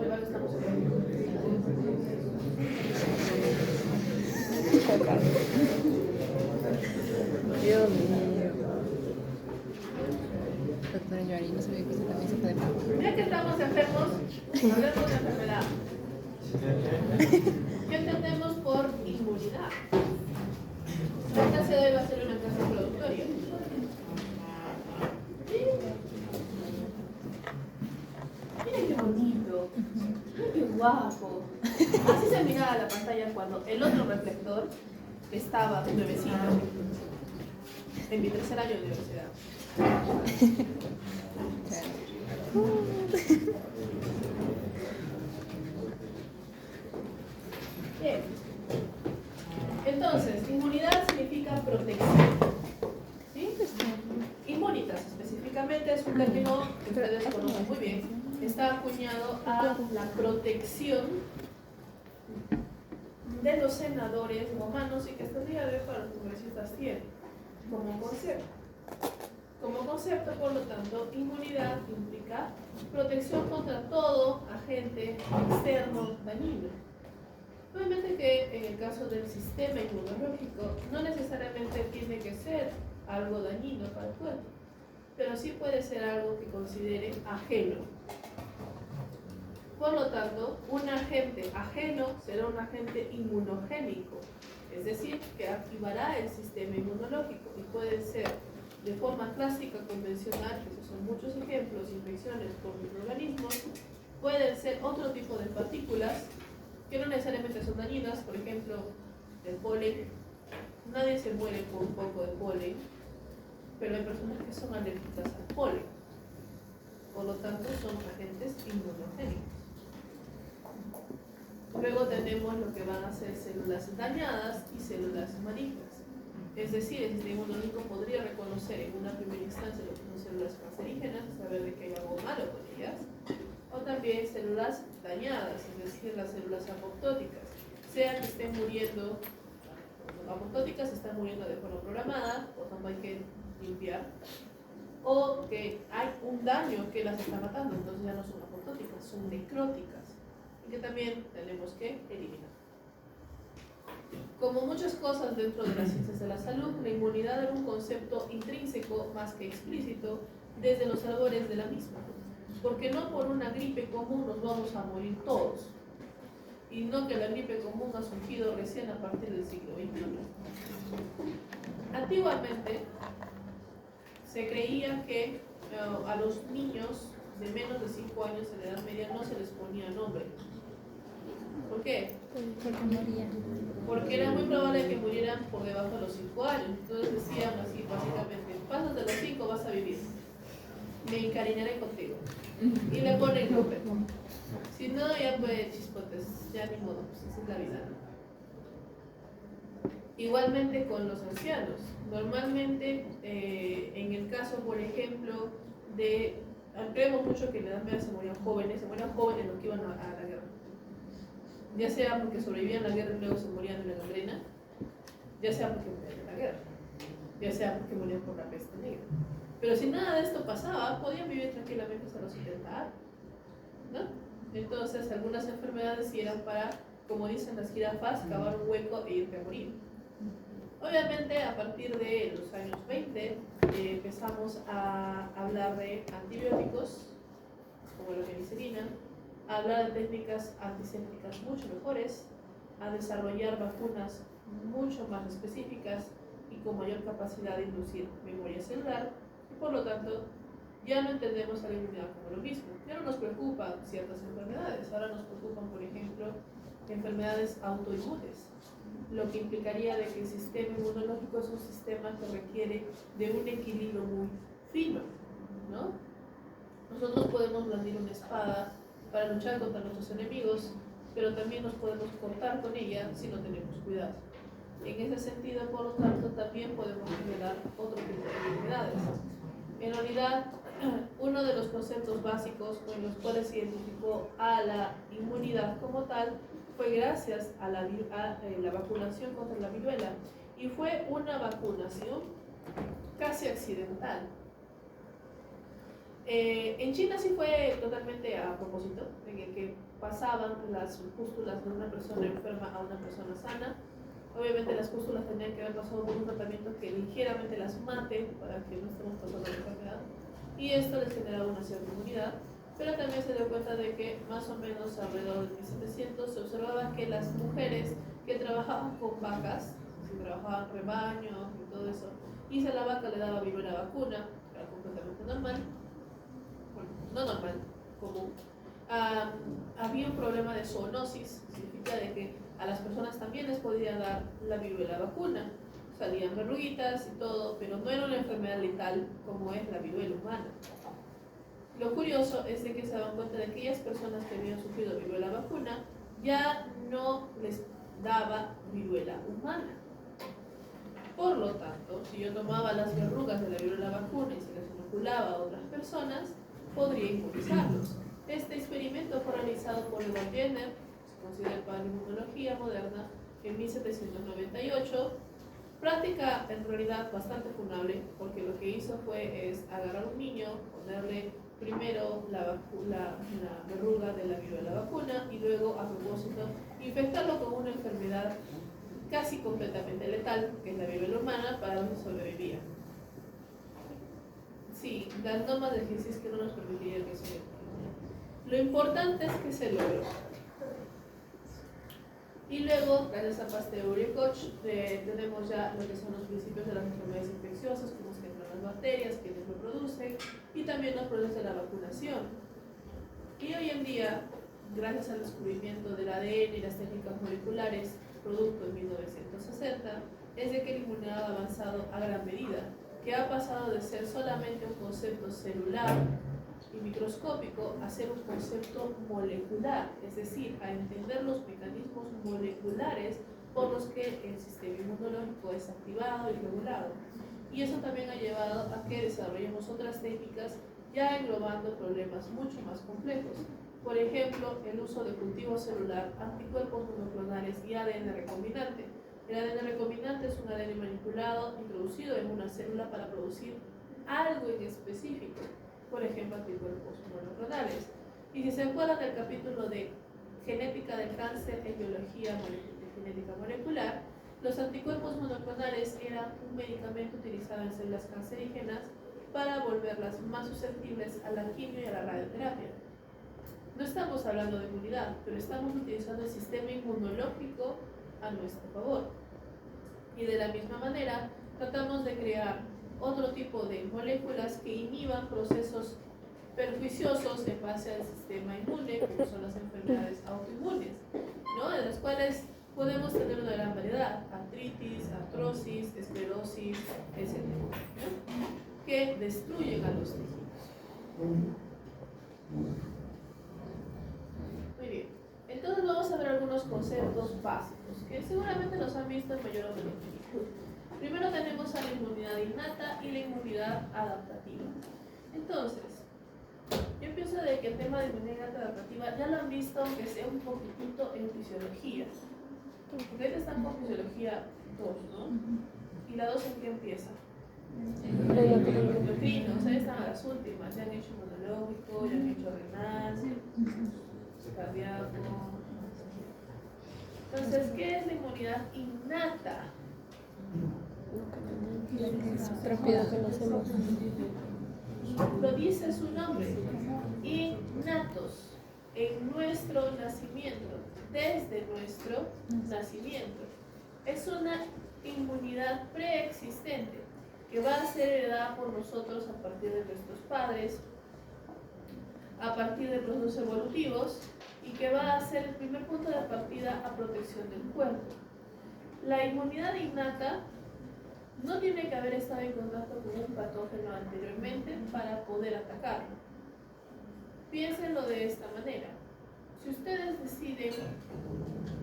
llevar estamos Dios mío. Doctora Yoari, no sabía que usted también se puede pagar. Ya que estamos enfermos, hablemos de enfermedad. ¿Qué entendemos por inmunidad? La clase de hoy va a ser una clase introductoria. Miren qué bonito, miren qué guapo. Así se miraba la pantalla cuando el otro reflector estaba nuevecito en mi tercer año de universidad. Bien. Entonces, inmunidad significa protección. ¿Sí? Inmunitas específicamente es un término que ustedes conocen muy bien. Está acuñado a la protección de los senadores romanos y que hasta el día de hoy para los congresistas tienen como concepto. Como concepto, por lo tanto, inmunidad implica protección contra todo agente externo dañino. Obviamente que en el caso del sistema inmunológico no necesariamente tiene que ser algo dañino para el cuerpo, pero sí puede ser algo que considere ajeno. Por lo tanto, un agente ajeno será un agente inmunogénico, es decir, que activará el sistema inmunológico y puede ser de forma clásica, convencional, que esos son muchos ejemplos, infecciones por microorganismos, pueden ser otro tipo de partículas que no necesariamente son dañinas, por ejemplo, el polen. Nadie se muere por un poco de polen, pero hay personas que son alérgicas al polen, por lo tanto son agentes inmunogénicos. Luego tenemos lo que van a ser células dañadas y células malignas. Es decir, el sistema inmunológico podría reconocer en una primera instancia lo que son células cancerígenas, saber de que hay algo malo con ellas, o también células dañadas, es decir, las células apoptóticas, sea que estén muriendo, apoptóticas están muriendo de forma programada, por tanto hay que limpiar, o que hay un daño que las está matando, entonces ya no son apoptóticas, son necróticas, y que también tenemos que eliminar. Como muchas cosas dentro de las ciencias de la salud, la inmunidad era un concepto intrínseco más que explícito desde los albores de la misma. Porque no por una gripe común nos vamos a morir todos. Y no que la gripe común ha surgido recién a partir del siglo XXI. Antiguamente se creía que a los niños de menos de 5 años en la Edad Media no se les ponía nombre. ¿Por qué? Porque moría. Porque era muy probable que murieran por debajo de los 5 años. Entonces decían así básicamente, pasas de los 5 vas a vivir. Me encariñaré contigo. Y le ponen nombre. Si no, ya pues chispotes, ya ni modo, pues esa es la vida, ¿no? Igualmente con los ancianos. Normalmente, en el caso, por ejemplo, de... Creemos mucho que en la Edad Media se morían jóvenes los que iban a la guerra. Ya sea porque sobrevivían a la guerra y luego se morían de la gangrena, ya sea porque morían en la guerra, ya sea porque morían por la peste negra. Pero si nada de esto pasaba, podían vivir tranquilamente hasta los 70 años, ¿no? Entonces, algunas enfermedades sí eran para, como dicen las jirafas, cavar un hueco e irte a morir. Obviamente, a partir de los años 20, empezamos a hablar de antibióticos, como la penicilina, a hablar de técnicas antisépticas mucho mejores, a desarrollar vacunas mucho más específicas y con mayor capacidad de inducir memoria celular, y por lo tanto ya no entendemos a la inmunidad como lo mismo. Ya no nos preocupan ciertas enfermedades, ahora nos preocupan, por ejemplo, enfermedades autoinmunes, lo que implicaría de que el sistema inmunológico es un sistema que requiere de un equilibrio muy fino, ¿no? Nosotros podemos blandir una espada para luchar contra nuestros enemigos, pero también nos podemos cortar con ella si no tenemos cuidado. En ese sentido, por lo tanto, también podemos generar otro tipo de enfermedades. En realidad, uno de los conceptos básicos con los cuales se identificó a la inmunidad como tal fue gracias a la vacunación contra la viruela, y fue una vacunación casi accidental. En China sí fue totalmente a propósito, en el que pasaban las pústulas de una persona enferma a una persona sana. Obviamente las pústulas tenían que haber pasado por un tratamiento que ligeramente las mate para que no estemos pasando la enfermedad. Y esto les generaba una cierta inmunidad. Pero también se dio cuenta de que más o menos alrededor de 1700 se observaba que las mujeres que trabajaban con vacas, si trabajaban rebaños y todo eso, y si a la vaca le daba viruela vacuna, que era completamente normal, bueno, no normal, común, había un problema de zoonosis, significa de que a las personas también les podía dar la viruela vacuna, salían verruguitas y todo, pero no era una enfermedad letal como es la viruela humana. Lo curioso es de que se dan cuenta de que aquellas personas que habían sufrido viruela vacuna ya no les daba viruela humana. Por lo tanto, si yo tomaba las verrugas de la viruela vacuna y se las inoculaba a otras personas, podría inmunizarlos. Este experimento fue realizado por Edward Jenner, se considera el padre de inmunología moderna, en 1798. Práctica en realidad bastante funable, porque lo que hizo es agarrar a un niño, ponerle primero la verruga de la viruela vacuna y luego, a propósito, infectarlo con una enfermedad casi completamente letal, que es la viruela humana, para ver si sobrevivía. Sí, las normas de ejercicio que no nos permitirían que sobreviviera. Lo importante es que se logró. Y luego, gracias a Pasteur y Koch, tenemos ya lo que son los principios de las enfermedades infecciosas, cómo es que entran las bacterias, quiénes lo producen, y también los procesos de la vacunación. Y hoy en día, gracias al descubrimiento del ADN y las técnicas moleculares, producto en 1960, es de que la inmunidad ha avanzado a gran medida, que ha pasado de ser solamente un concepto celular y microscópico a ser un concepto molecular, es decir, a entender los mecanismos moleculares por los que el sistema inmunológico es activado y regulado. Y eso también ha llevado a que desarrollemos otras técnicas ya englobando problemas mucho más complejos. Por ejemplo, el uso de cultivo celular, anticuerpos monoclonales y ADN recombinante. El ADN recombinante es un ADN manipulado, introducido en una célula para producir algo en específico, por ejemplo, anticuerpos monoclonales. Y si se acuerdan del capítulo de genética del cáncer en biología de genética molecular, los anticuerpos monoclonales eran un medicamento utilizado en células cancerígenas para volverlas más susceptibles a la quimio y a la radioterapia. No estamos hablando de inmunidad, pero estamos utilizando el sistema inmunológico a nuestro favor. Y de la misma manera, tratamos de crear otro tipo de moléculas que inhiban procesos perjuiciosos en base al sistema inmune, como son las enfermedades autoinmunes, ¿no? De las cuales podemos tener una gran variedad: artritis, artrosis, esclerosis, etc., ¿no?, que destruyen a los tejidos. Muy bien, entonces vamos a ver algunos conceptos básicos que seguramente los han visto en mayor o menor medida. Primero tenemos a la inmunidad innata y la inmunidad adaptativa. Entonces, yo pienso de que el tema de inmunidad innata adaptativa ya lo han visto, aunque sea un poquitito en fisiología. Porque ahorita están con fisiología 2, ¿no? ¿Y la 2 en qué empieza? Endocrino, o sea, están a las últimas. Ya han hecho inmunológico, ya han hecho renal, cardíaco. Entonces, ¿qué es la inmunidad innata? Rápido que lo hacemos. Lo dice su nombre, innatos, en nuestro nacimiento, desde nuestro nacimiento. Es una inmunidad preexistente que va a ser heredada por nosotros a partir de nuestros padres, a partir de procesos evolutivos, y que va a ser el primer punto de partida a protección del cuerpo. La inmunidad innata no tiene que haber estado en contacto con un patógeno anteriormente para poder atacarlo. Piénsenlo de esta manera. Si ustedes deciden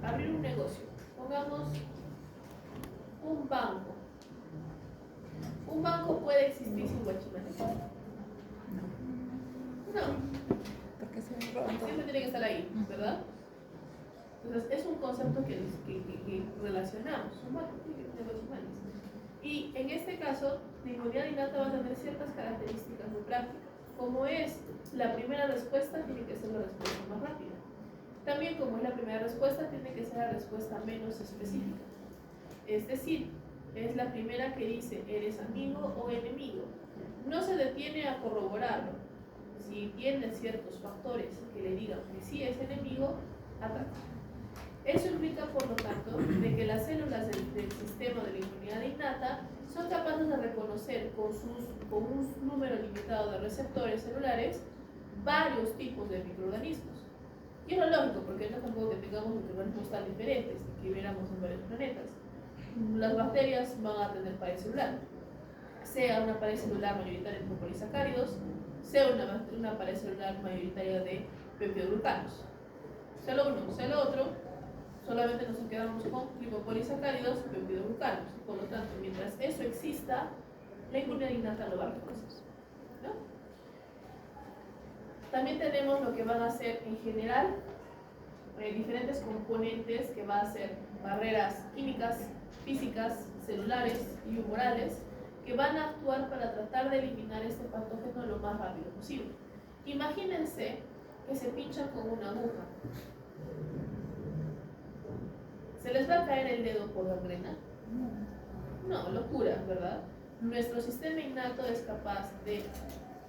abrir un negocio, pongamos un banco. ¿Un banco puede existir sin guachimanes? No. Porque se me roban todo. Siempre tiene que estar ahí, ¿verdad? Entonces, es un concepto que relacionamos. Un banco tiene que tener guachimanes. Y en este caso, la inmunidad innata va a tener ciertas características muy prácticas. como es la primera respuesta, tiene que ser la respuesta más rápida. También, como es la primera respuesta, tiene que ser la respuesta menos específica. Es decir, es la primera que dice, ¿eres amigo o enemigo? No se detiene a corroborarlo. Si tiene ciertos factores que le digan que sí es enemigo, ataca. Eso implica, por lo tanto, de que las células del sistema de la inmunidad innata son capaces de reconocer con un número limitado de receptores celulares varios tipos de microorganismos. Y es lo lógico, porque no es tampoco que tengamos microorganismos tan diferentes y que viéramos en varios planetas. Las bacterias van a tener pared celular, sea una pared celular mayoritaria de mucopolisacáridos, sea una pared celular mayoritaria de peptidoglucanos. Sea lo uno, sea lo otro, solamente nos quedamos con lipopolisacáridos y peptidoglucanos. Por lo tanto, mientras eso exista, la inmunidad innata lo va a reconocer, ¿no? También tenemos lo que van a ser en general diferentes componentes que van a ser barreras químicas, físicas, celulares y humorales que van a actuar para tratar de eliminar este patógeno lo más rápido posible. Imagínense que se pinchan con una aguja. ¿Se les va a caer el dedo por gangrena? No, locura, ¿verdad? Nuestro sistema innato es capaz de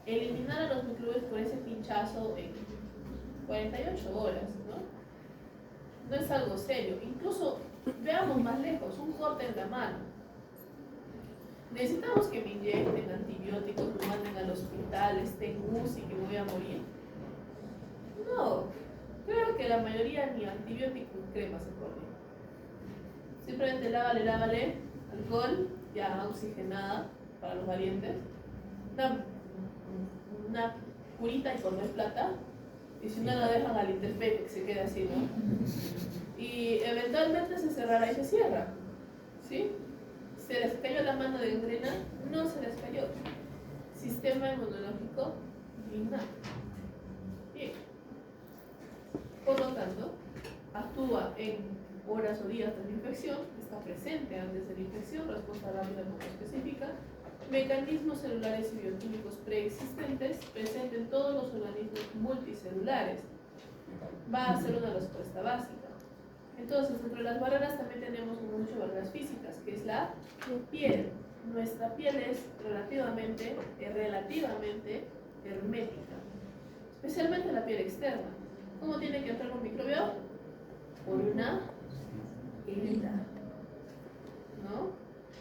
eliminar a los microbios por ese pinchazo en 48 horas, ¿no? No es algo serio. Incluso, veamos más lejos, un corte en la mano. ¿Necesitamos que me inyecten antibióticos, me manden al hospital, esté en UCI, que me voy a morir? No, creo que la mayoría ni antibiótico ni crema se pone. Simplemente lávale, alcohol, ya oxigenada para los valientes, una curita y con no es plata, y si no la dejan al intemperie que se quede así, ¿no? Y eventualmente se cerrará y se cierra, ¿sí? ¿Se les cayó la mano de gangrena? No se les cayó. Sistema inmunológico innato. Bien. Por lo tanto, actúa en horas o días de la infección, está presente antes de la infección, respuesta rápida poco específica, mecanismos celulares y bioquímicos preexistentes, presente en todos los organismos multicelulares, va a ser una respuesta básica. Entonces, entre las barreras también tenemos, como hemos dicho, barreras físicas, que es la piel. Nuestra piel es relativamente hermética, especialmente la piel externa. ¿Cómo tiene que entrar un microbio? Por una herida, ¿no?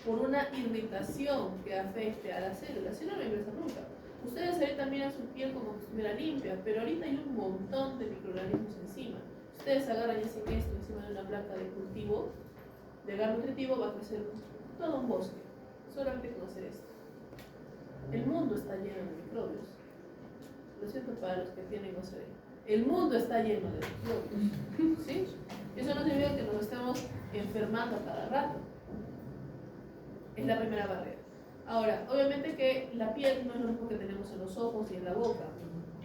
Por una irritación que afecte a las células, si no, no ingresa nunca. Ustedes ahorita miran su piel como que estuviera limpia, pero ahorita hay un montón de microorganismos encima. Ustedes agarran y hacen esto encima de una placa de cultivo, de gas nutritivo, va a crecer todo un bosque, solamente con hacer esto. El mundo está lleno de microbios. Lo siento para los que tienen OCD. El mundo está lleno de microbios, ¿sí? Eso no significa que nos estemos enfermando a cada rato. Es la primera barrera. Ahora, obviamente que la piel no es lo mismo que tenemos en los ojos y en la boca.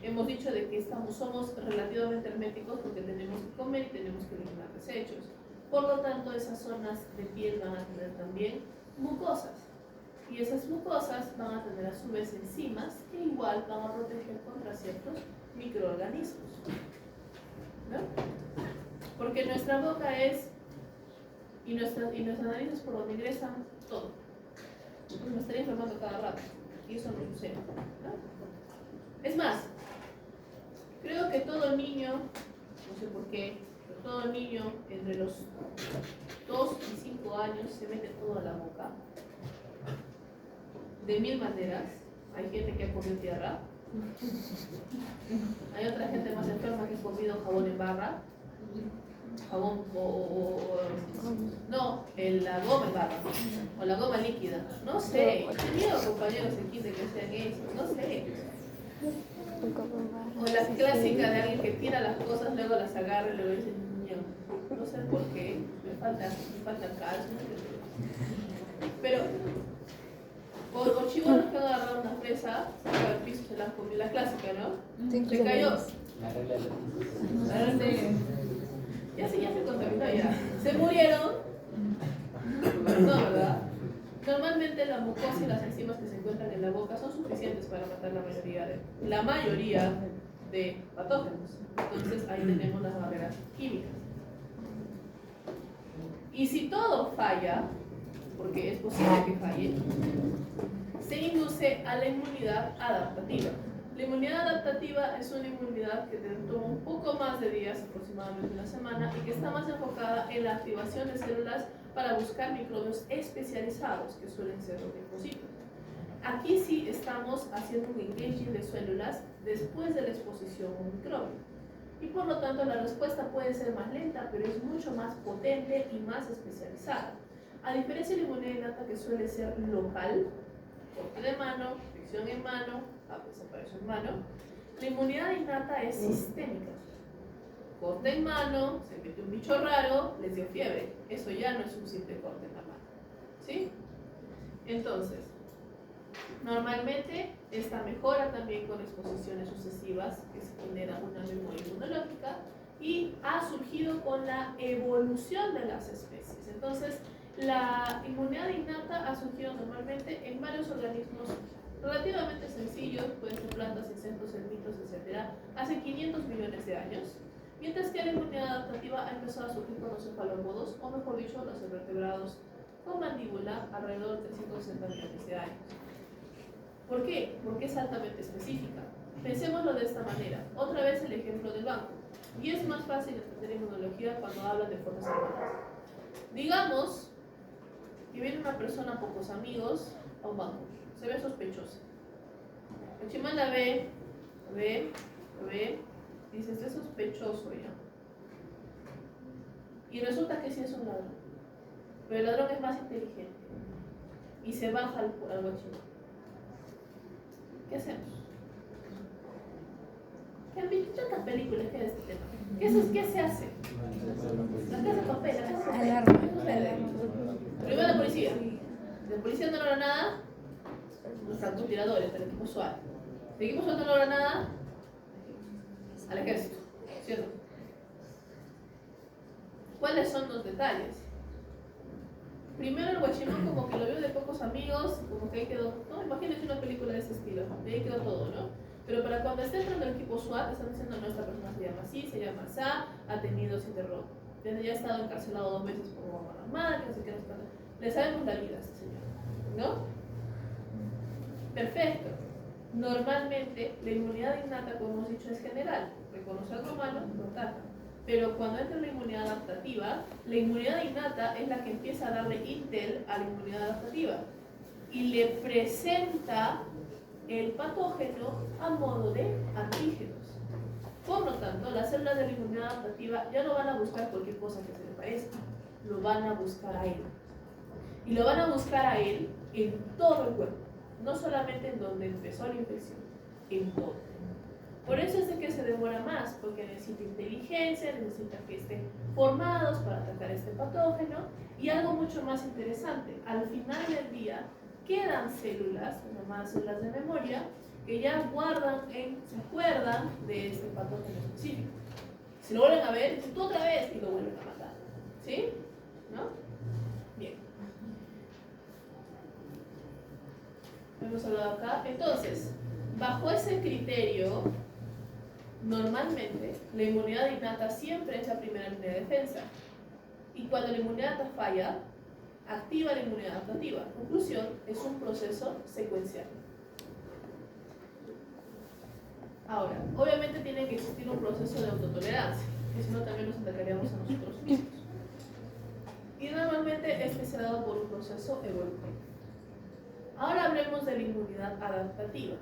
Hemos dicho de que somos relativamente herméticos porque tenemos que comer y tenemos que eliminar desechos. Por lo tanto, esas zonas de piel van a tener también mucosas. Y esas mucosas van a tener a su vez enzimas que igual van a proteger contra ciertos microorganismos, ¿no? Porque nuestra boca es, y nuestra nariz es por donde ingresan todo. Me estaría enfermando cada rato, y eso no sucede, ¿no? Es más, creo que todo niño, no sé por qué, pero todo niño entre los 2 y 5 años se mete todo a la boca. De mil maneras. Hay gente que ha comido tierra. Hay otra gente más enferma que ha comido jabón en barra. Jabón no, la goma en barra. O la goma líquida. No sé. He tenido compañeros en kinder que hacían eso. No sé. O la clásica de alguien que tira las cosas, luego las agarra y luego dice, no sé por qué, me falta calcio. Pero o chibolos que han agarrado una fresa, saca del piso, se las comió, la clásica, ¿no? Se cayó. Ya se contaminó ya. Se murieron. No, ¿verdad? Normalmente la mucosa y las enzimas que se encuentran en la boca son suficientes para matar matar la mayoría de patógenos. Entonces ahí tenemos las barreras químicas. Y si todo falla, porque es posible que falle, se induce a la inmunidad adaptativa. La inmunidad adaptativa es una inmunidad que toma un poco más de días, aproximadamente una semana, y que está más enfocada en la activación de células para buscar microbios especializados, que suelen ser los linfocitos. Aquí sí estamos haciendo un engaging de células después de la exposición a un microbio. Y por lo tanto la respuesta puede ser más lenta, pero es mucho más potente y más especializada. A diferencia de la inmunidad innata, que suele ser local, corte de mano, fricción en mano, desapareció en mano, la inmunidad innata es sistémica. Corte en mano, se mete un bicho raro, les dio fiebre. Eso ya no es un simple corte en la mano. ¿Sí? Entonces, normalmente esta mejora también con exposiciones sucesivas, que se genera una memoria inmunológica, y ha surgido con la evolución de las especies. Entonces, la inmunidad innata ha surgido normalmente en varios organismos relativamente sencillos, pueden ser plantas, insectos, sermitos, etc., hace 500 millones de años, mientras que la inmunidad adaptativa ha empezado a surgir con los cefalópodos, o mejor dicho, los invertebrados con mandíbula, alrededor de 360 millones de años. ¿Por qué? Porque es altamente específica. Pensémoslo de esta manera. Otra vez el ejemplo del banco. Y es más fácil entender inmunología cuando hablan de formas hermanas. Digamos que viene una persona a pocos amigos a un banco. Se ve sospechosa. El chimán la ve, dice, este es sospechoso ya. Y resulta que sí es un ladrón. Pero el ladrón es más inteligente. Y se baja al guachimán. ¿Qué hacemos? ¿Qué han visto tantas películas que hay de este tema? ¿Qué se hace? La casa de papel, la casa de papel. Alarma. Primero la policía. La policía no logra nada, los francotiradores, el equipo SWAT. El equipo SWAT no logra nada, al ejército, ¿cierto? ¿Cuáles son los detalles? Primero el guachimán como que lo vio de pocos amigos, como que ahí quedó, no, imagínense una película de ese estilo, de ahí quedó todo, ¿no? Pero para cuando esté entrando el equipo SWAT, están diciendo, no, esta persona se llama así, se llama asá, ha tenido 7 robos, ya ha estado encarcelado 2 meses por robo armada, que no sé qué, le sabemos la vida a este señor, ¿no? Perfecto. Normalmente la inmunidad innata, como hemos dicho, es general, reconoce algo malo, lo ataca. Pero cuando entra la inmunidad adaptativa, la inmunidad innata es la que empieza a darle intel a la inmunidad adaptativa y le presenta el patógeno a modo de antígenos. Por lo tanto, las células de la inmunidad adaptativa ya no van a buscar cualquier cosa que se le parezca, lo van a buscar a él. Y lo van a buscar a él en todo el cuerpo, no solamente en donde empezó la infección, en todo. Por eso es de que se demora más, porque necesita inteligencia, necesita que estén formados para atacar este patógeno. Y algo mucho más interesante, al final del día quedan células, llamadas células de memoria, que ya se acuerdan de este patógeno específico. Si lo vuelven a ver, dicen tú otra vez y lo vuelven a matar. ¿Sí? ¿No? Bien. Hemos hablado acá. Entonces, bajo ese criterio, normalmente la inmunidad innata siempre es la primera línea de defensa. Y cuando la inmunidad innata falla, activa la inmunidad adaptativa. Conclusión, es un proceso secuencial. Ahora, obviamente tiene que existir un proceso de autotolerancia, que si no también nos atacaríamos a nosotros mismos. Y normalmente este se ha dado por un proceso evolutivo. Ahora hablemos de la inmunidad adaptativa.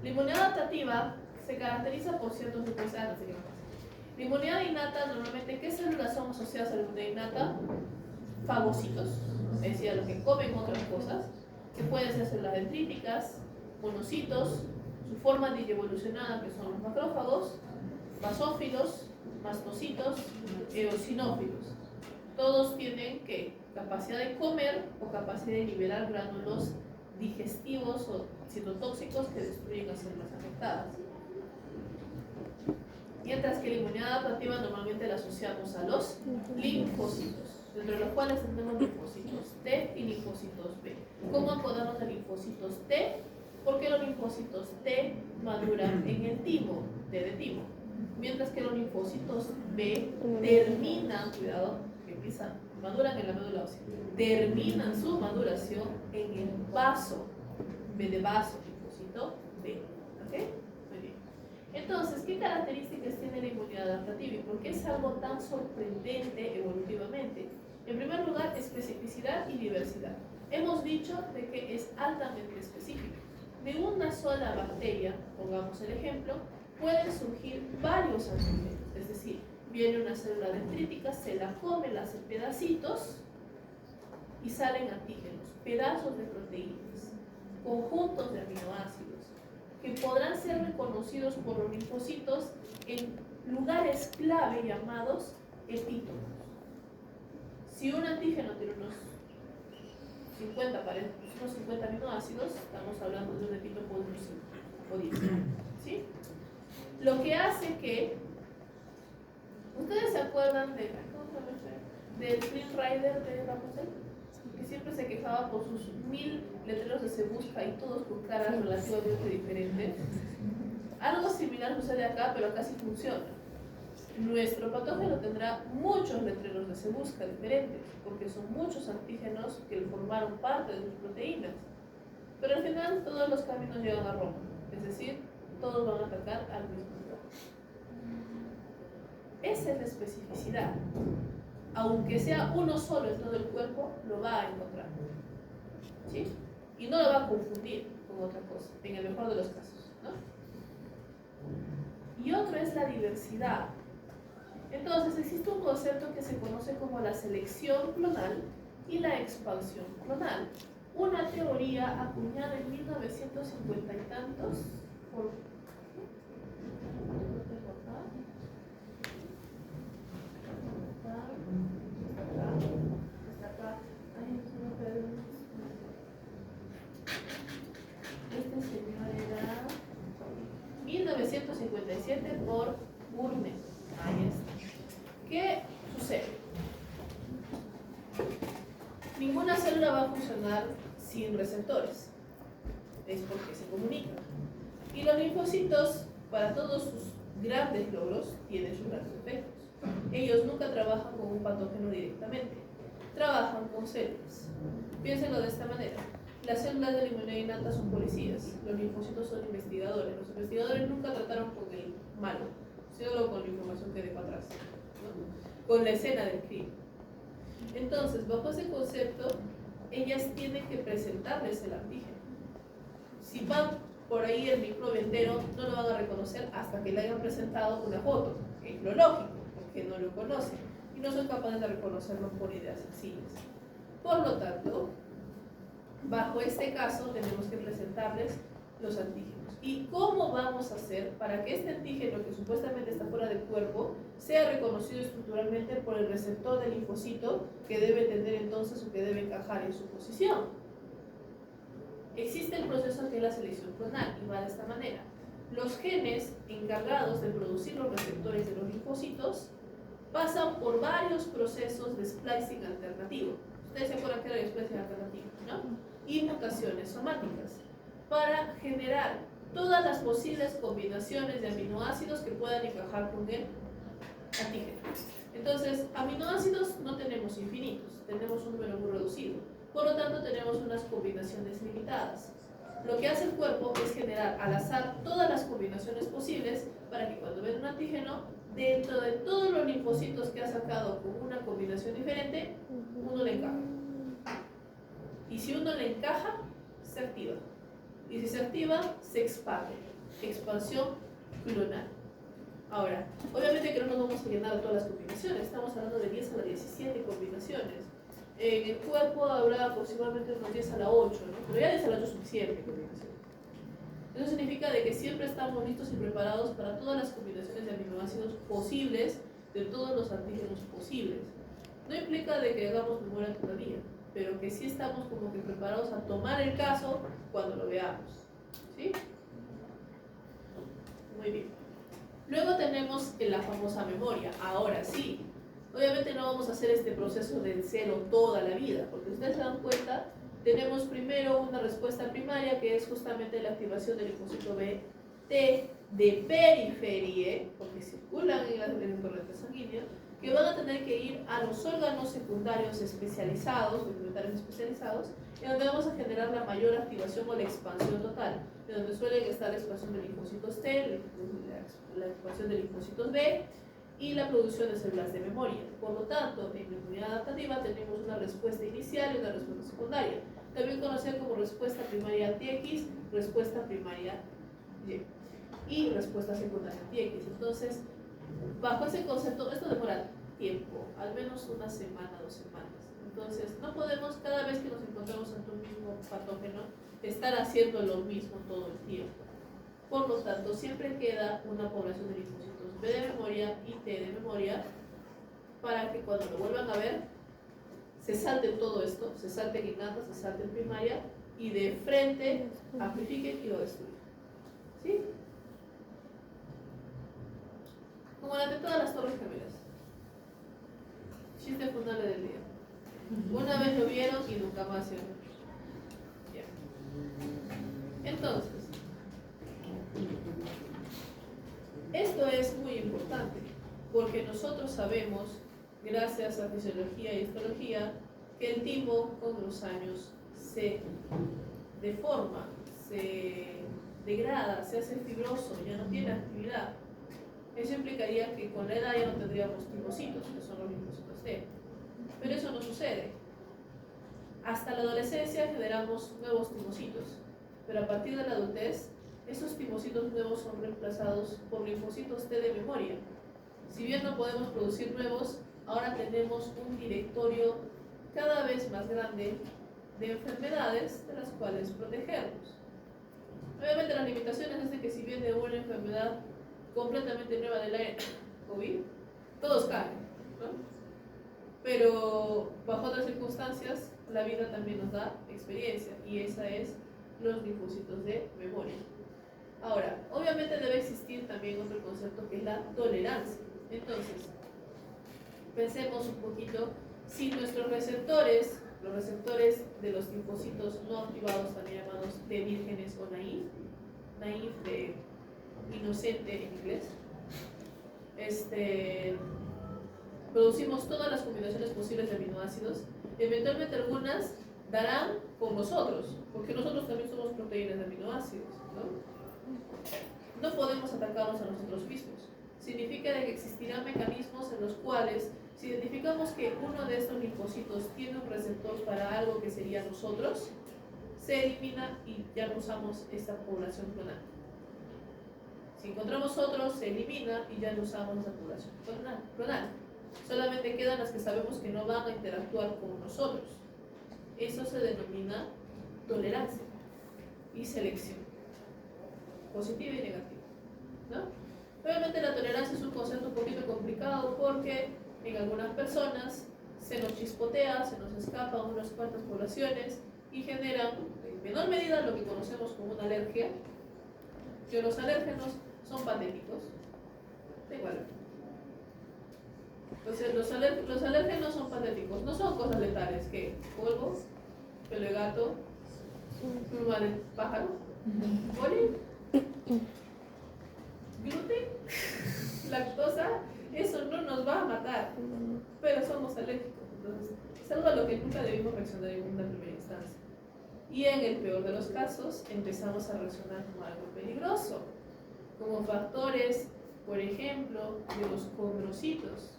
La inmunidad adaptativa se caracteriza por ciertos tipos de células. La inmunidad innata, normalmente, ¿qué células son asociadas a la inmunidad innata? Fagocitos, es decir, los que comen otras cosas, que pueden ser células dendríticas, monocitos, su forma digievolucionada, que son los macrófagos, basófilos, mastocitos, eosinófilos. Todos tienen ¿qué? Capacidad de comer o capacidad de liberar gránulos digestivos o citotóxicos que destruyen las células afectadas. Mientras que la inmunidad adaptativa normalmente la asociamos a los linfocitos, entre los cuales tenemos linfocitos T y linfocitos B. ¿Cómo acordamos de linfocitos T? Porque los linfocitos linfocitos T maduran en el timo, T de timo, mientras que los linfocitos B terminan, cuidado, que empiezan, maduran en la médula ósea, terminan su maduración en el vaso, B de vaso, linfocito B. ¿Ok? Muy bien. Entonces, ¿qué características tiene la inmunidad adaptativa y por qué es algo tan sorprendente evolutivamente? En primer lugar, especificidad y diversidad. Hemos dicho de que es altamente específico. De una sola bacteria, pongamos el ejemplo, pueden surgir varios antígenos. Es decir, viene una célula dendrítica, se la come, la hace pedacitos y salen antígenos, pedazos de proteínas, conjuntos de aminoácidos, que podrán ser reconocidos por los linfocitos en lugares clave llamados epítopos. Si un antígeno tiene unos 50 aminoácidos, estamos hablando de un epítopo de unos 5 o 10. ¿Sí? Lo que hace que... ¿Ustedes se acuerdan del Flynn Rider de Rapunzel? Que siempre se quejaba por sus 1000 letreros de Se Busca y todos con caras relativamente diferentes. Algo similar sucede acá, pero acá sí funciona. Nuestro patógeno tendrá muchos letreros de Se Busca diferentes, porque son muchos antígenos que formaron parte de sus proteínas. Pero al final todos los caminos llegan a Roma, es decir, todos van a atacar al mismo lugar. Esa es la especificidad. Aunque sea uno solo en todo el cuerpo, lo va a encontrar. ¿Sí? Y no lo va a confundir con otra cosa, en el mejor de los casos, ¿no? Y otro es la diversidad. Entonces, existe un concepto que se conoce como la selección clonal y la expansión clonal. Una teoría acuñada en 1950 y tantos por... Este señor era 1957 por Burnett. Ahí está. ¿Qué sucede? Ninguna célula va a funcionar sin receptores. Es porque se comunican. Y los linfocitos, para todos sus grandes logros, tienen sus grandes efectos. Ellos nunca trabajan con un patógeno directamente. Trabajan con células. Piénsenlo de esta manera. Las células de la inmunidad innata son policías. Los linfocitos son investigadores. Los investigadores nunca trataron con el malo, sino con la información que dejó atrás, ¿no? Con la escena del crimen. Entonces, bajo ese concepto, ellas tienen que presentarles el antígeno. Si van por ahí el microbio entero, no lo van a reconocer hasta que le hayan presentado una foto, que es lo lógico, porque no lo conocen y no son capaces de reconocerlo por ideas sencillas. Por lo tanto, bajo este caso tenemos que presentarles los antígenos. ¿Y cómo vamos a hacer para que este antígeno, que supuestamente está fuera del cuerpo, sea reconocido estructuralmente por el receptor del linfocito que debe tener entonces o que debe encajar en su posición? Existe el proceso que es la selección clonal y va de esta manera. Los genes encargados de producir los receptores de los linfocitos pasan por varios procesos de splicing alternativo. Ustedes se acuerdan que era el splicing alternativo, ¿no? Y mutaciones somáticas para generar todas las posibles combinaciones de aminoácidos que puedan encajar con el antígeno. Entonces, aminoácidos no tenemos infinitos, tenemos un número muy reducido. Por lo tanto, tenemos unas combinaciones limitadas. Lo que hace el cuerpo es generar al azar todas las combinaciones posibles para que cuando ven un antígeno, dentro de todos los linfocitos que ha sacado con una combinación diferente, uno le encaja. Y si uno le encaja, se activa. Y si se activa, se expande. Expansión clonal. Ahora, obviamente que no nos vamos a llenar todas las combinaciones. Estamos hablando de 10 a la 17 combinaciones. En el cuerpo habrá aproximadamente unos 10 a la 8, ¿no? Pero ya 10 a la 8 es suficiente combinación. Eso significa de que siempre estamos listos y preparados para todas las combinaciones de aminoácidos posibles, de todos los antígenos posibles. No implica de que hagamos memoria todavía, pero que sí estamos como que preparados a tomar el caso cuando lo veamos. ¿Sí? Muy bien. Luego tenemos la famosa memoria. Ahora sí, obviamente no vamos a hacer este proceso del cero toda la vida, porque ustedes se dan cuenta Tenemos primero una respuesta primaria que es justamente la activación del linfocito B T de periferia, porque circulan en el torrente sanguíneo, que van a tener que ir a los órganos secundarios especializados, complementarios especializados, en donde vamos a generar la mayor activación o la expansión total, en donde suelen estar la expansión de linfocitos T, la expansión de linfocitos B y la producción de células de memoria. Por lo tanto, en la inmunidad adaptativa tenemos una respuesta inicial y una respuesta secundaria, también conocida como respuesta primaria TX, respuesta primaria Y respuesta secundaria TX. Entonces, bajo ese concepto, esto demora tiempo, al menos una semana, 2 semanas. Entonces, no podemos cada vez que nos encontramos ante un mismo patógeno estar haciendo lo mismo todo el tiempo. Por lo tanto, siempre queda una población de linfocitos B de memoria y T de memoria para que cuando lo vuelvan a ver, se salte todo esto, se salte en innata, se salte en primaria y de frente amplifiquen y lo destruyan. ¿Sí? Como la de todas las torres gemelas. Chiste fundable del día. Una vez lo vieron y nunca más se vieron. Entonces, esto es muy importante porque nosotros sabemos, gracias a fisiología y histología, que el timo con los años se deforma, se degrada, se hace fibroso, ya no tiene actividad. Eso implicaría que con la edad ya no tendríamos timocitos, que son los linfocitos T. Pero eso no sucede. Hasta la adolescencia generamos nuevos timocitos, pero a partir de la adultez, esos timocitos nuevos son reemplazados por linfocitos T de memoria. Si bien no podemos producir nuevos, ahora tenemos un directorio cada vez más grande de enfermedades de las cuales protegernos. Obviamente las limitaciones es de que si viene una enfermedad completamente nueva de la COVID, todos caen, ¿no? Pero bajo otras circunstancias, la vida también nos da experiencia y esa es los linfocitos de memoria. Ahora, obviamente debe existir también otro concepto que es la tolerancia. Entonces, pensemos un poquito, si nuestros receptores, los receptores de los linfocitos no activados, también llamados de vírgenes o naïf de inocente en inglés, producimos todas las combinaciones posibles de aminoácidos, eventualmente algunas darán con nosotros, porque nosotros también somos proteínas de aminoácidos, ¿no? No podemos atacarnos a nosotros mismos. Significa de que existirán mecanismos en los cuales, si identificamos que uno de estos linfocitos tiene un receptor para algo que sería nosotros, se elimina y ya no usamos esta población clonal. Si encontramos otros, se elimina y ya no usamos esa población clonal. Solamente quedan las que sabemos que no van a interactuar con nosotros. Eso se denomina tolerancia y selección, positiva y negativa, ¿no? Obviamente la tolerancia es un concepto un poquito complicado porque en algunas personas se nos chispotea, se nos escapan unas cuantas poblaciones y generan en menor medida lo que conocemos como una alergia, que los alérgenos son patéticos. Da igual. Entonces los alérgenos son patéticos, no son cosas letales, que polvo, pelo de gato, pluma de pájaro, polen, gluten, lactosa, eso no nos va a matar, pero somos alérgicos. Entonces, es algo a lo que nunca debimos reaccionar en una primera instancia. Y en el peor de los casos, empezamos a reaccionar como algo peligroso, como factores, por ejemplo, de los condrocitos.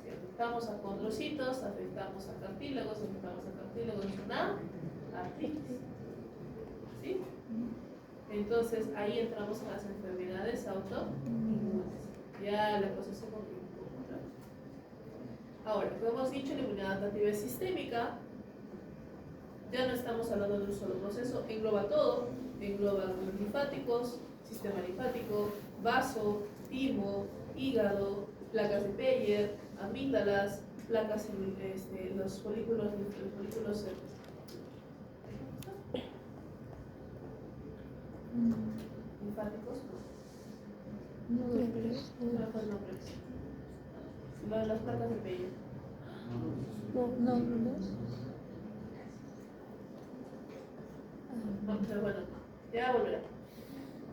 Si afectamos a condrocitos, afectamos a cartílagos, es una artritis. ¿Sí? Entonces ahí entramos en las enfermedades autoinmunes. Ya la cosa se complica un poco, ¿no? Ahora, como hemos dicho, la inmunidad adaptativa es sistémica. Ya no estamos hablando de un solo proceso, engloba todo, engloba los linfáticos, sistema linfático, vaso, timo, hígado, placas de Peyer, amígdalas, placas en los folículos linfáticos. No fue el nombre. Las placas de Peyer. No. Pero bueno, ya volverá.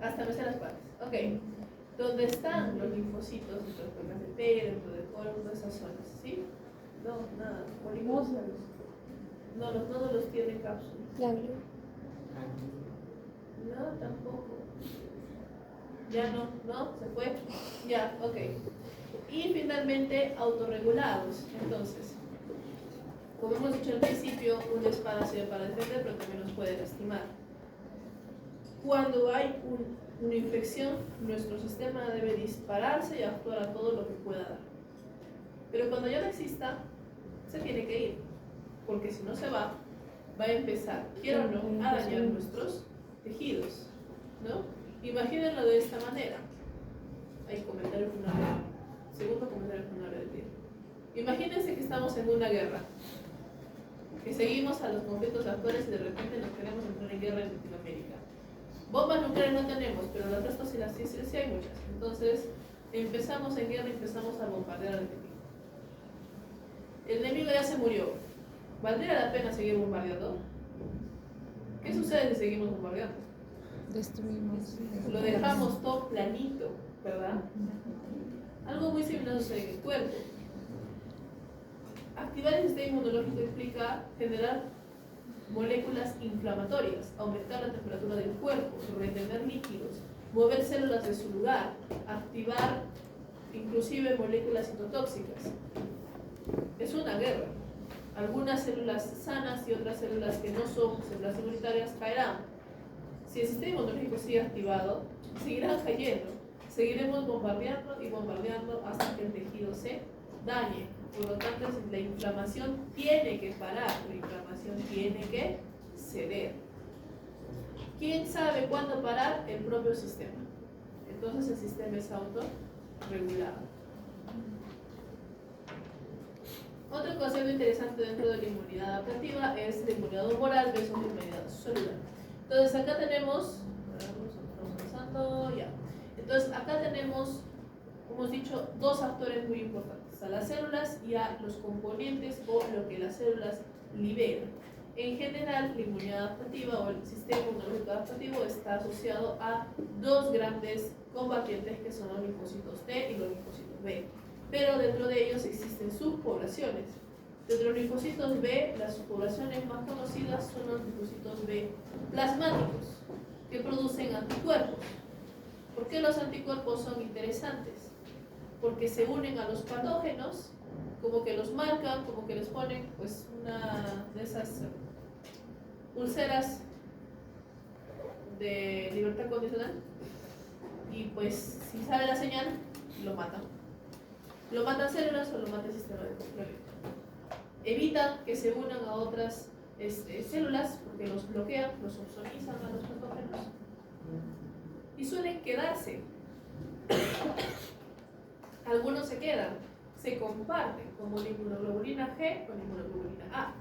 Hasta me sé las partes. Ok. Donde están los linfocitos, dentro de placas de T, dentro del colon, de esas zonas, ¿sí? No, nada. Polígonos. No, los nódulos tienen cápsula. Ganglio. No, tampoco. Ya no, ¿no? ¿Se fue? Ya, ok. Y finalmente, autorregulados. Entonces, como hemos dicho al principio, una espada sirve para defender, pero también nos puede lastimar. Cuando hay una infección, nuestro sistema debe dispararse y actuar a todo lo que pueda dar. Pero cuando ya no exista, se tiene que ir. Porque si no se va a empezar, quiero o no, a dañar nuestros tejidos, ¿no? Imagínenlo de esta manera. Hay comentario funable. Segundo comentario funable del día. Imagínense que estamos en una guerra, que seguimos a los conflictos actuales y de repente nos queremos entrar en guerra en Latinoamérica. Bombas nucleares no tenemos, pero las restos y las ciencias sí hay muchas. Entonces, empezamos en guerra y empezamos a bombardear al enemigo. El enemigo ya se murió. ¿Valdría la pena seguir bombardeando? ¿Qué sucede si seguimos bombardeando? Destruimos. Lo dejamos todo planito, ¿verdad? Algo muy similar sucede en el cuerpo. Activar el sistema inmunológico implica generar moléculas inflamatorias, aumentar la temperatura del cuerpo, retener líquidos, mover células de su lugar, activar inclusive moléculas citotóxicas. Es una guerra. Algunas células sanas y otras células que no son células inmunitarias caerán. Si el sistema inmunológico sigue activado, seguirán cayendo. Seguiremos bombardeando y bombardeando hasta que el tejido se dañe. Por lo tanto, la inflamación tiene que parar, la inflamación tiene que ceder. ¿Quién sabe cuándo parar? El propio sistema. Entonces el sistema es autorregulado. Otro concepto interesante dentro de la inmunidad adaptativa es la inmunidad humoral versus la inmunidad celular. Entonces acá tenemos, estamos avanzando, ya. Entonces acá tenemos, como hemos dicho, dos actores muy importantes, a las células y a los componentes o lo que las células liberan. En general, la inmunidad adaptativa o el sistema inmunológico adaptativo está asociado a dos grandes combatientes que son los linfocitos T y los linfocitos B. Pero dentro de ellos existen subpoblaciones. Dentro de los linfocitos B, las subpoblaciones más conocidas son los linfocitos B plasmáticos, que producen anticuerpos. ¿Por qué los anticuerpos son interesantes? Porque se unen a los patógenos, como que los marcan, como que les ponen pues una de esas pulseras de libertad condicional, y pues si sale la señal, lo matan. Lo matan células o lo mata el sistema de control. Evitan que se unan a otras células porque los bloquean, los ozonizan a los patógenos y suelen quedarse. Algunos se quedan, se comparten, como la inmunoglobulina G con la inmunoglobulina A.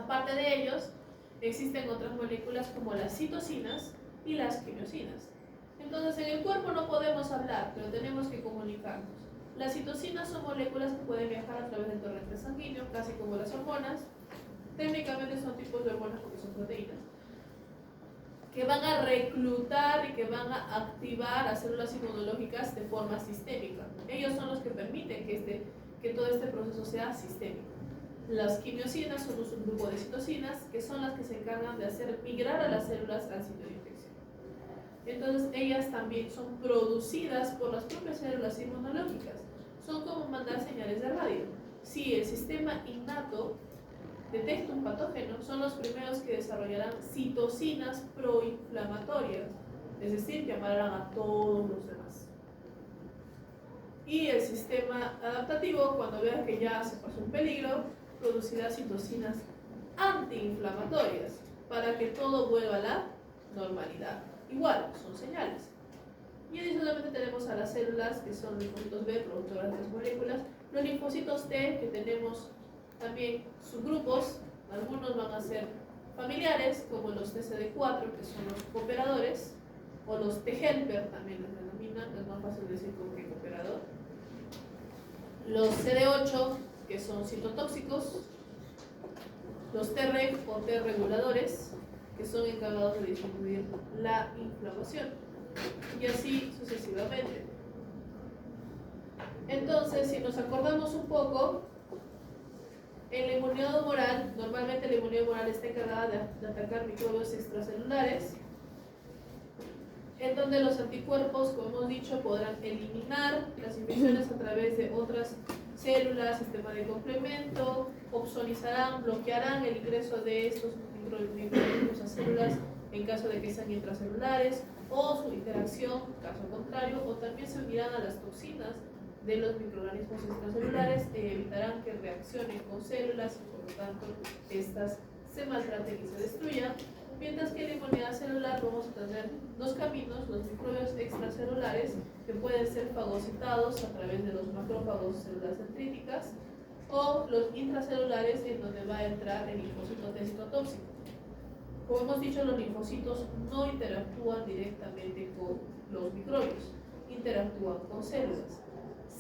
Aparte de ellos, existen otras moléculas como las citocinas y las quimiosinas. Entonces, en el cuerpo no podemos hablar, pero tenemos que comunicarnos. Las citocinas son moléculas que pueden viajar a través del torrente sanguíneo, casi como las hormonas. Técnicamente son tipos de hormonas porque son proteínas, que van a reclutar y que van a activar a células inmunológicas de forma sistémica. Ellos son los que permiten que todo este proceso sea sistémico. Las quimiosinas son un subgrupo de citocinas que son las que se encargan de hacer migrar a las células al sitio de infección. Entonces ellas también son producidas por las propias células inmunológicas. Son como mandar señales de radio. Si el sistema innato detecta un patógeno, son los primeros que desarrollarán citocinas proinflamatorias, es decir, que amarán a todos los demás. Y el sistema adaptativo, cuando vea que ya se pasó un peligro, producirá citocinas antiinflamatorias para que todo vuelva a la normalidad. Igual, son señales. Y adicionalmente tenemos a las células que son linfocitos B, productoras de las moléculas, los linfocitos T, que tenemos también subgrupos, algunos van a ser familiares, como los TCD4, que son los cooperadores, o los T-helper, también los denominan, es más fácil decir como que cooperadores. cargador. Los CD8, que son citotóxicos. Los Treg o T reguladores, que son encargados de disminuir la inflamación. Y así sucesivamente. Entonces, si nos acordamos un poco, en la inmunidad humoral, normalmente la inmunidad humoral está encargada de atacar microbios extracelulares, en donde los anticuerpos, como hemos dicho, podrán eliminar las infecciones a través de otras células, sistema de complemento, opsonizarán, bloquearán el ingreso de estos microorganismos a células en caso de que sean intracelulares, o su interacción, caso contrario, o también se unirán a las toxinas de los microorganismos extracelulares e evitarán que reaccionen con células y por lo tanto estas se maltraten y se destruyan. Mientras que en la inmunidad celular vamos a tener dos caminos: los microbios extracelulares, que pueden ser fagocitados a través de los macrófagos, células dendríticas, o los intracelulares, en donde va a entrar el linfocito T citotóxico. Como hemos dicho, los linfocitos no interactúan directamente con los microbios, interactúan con células.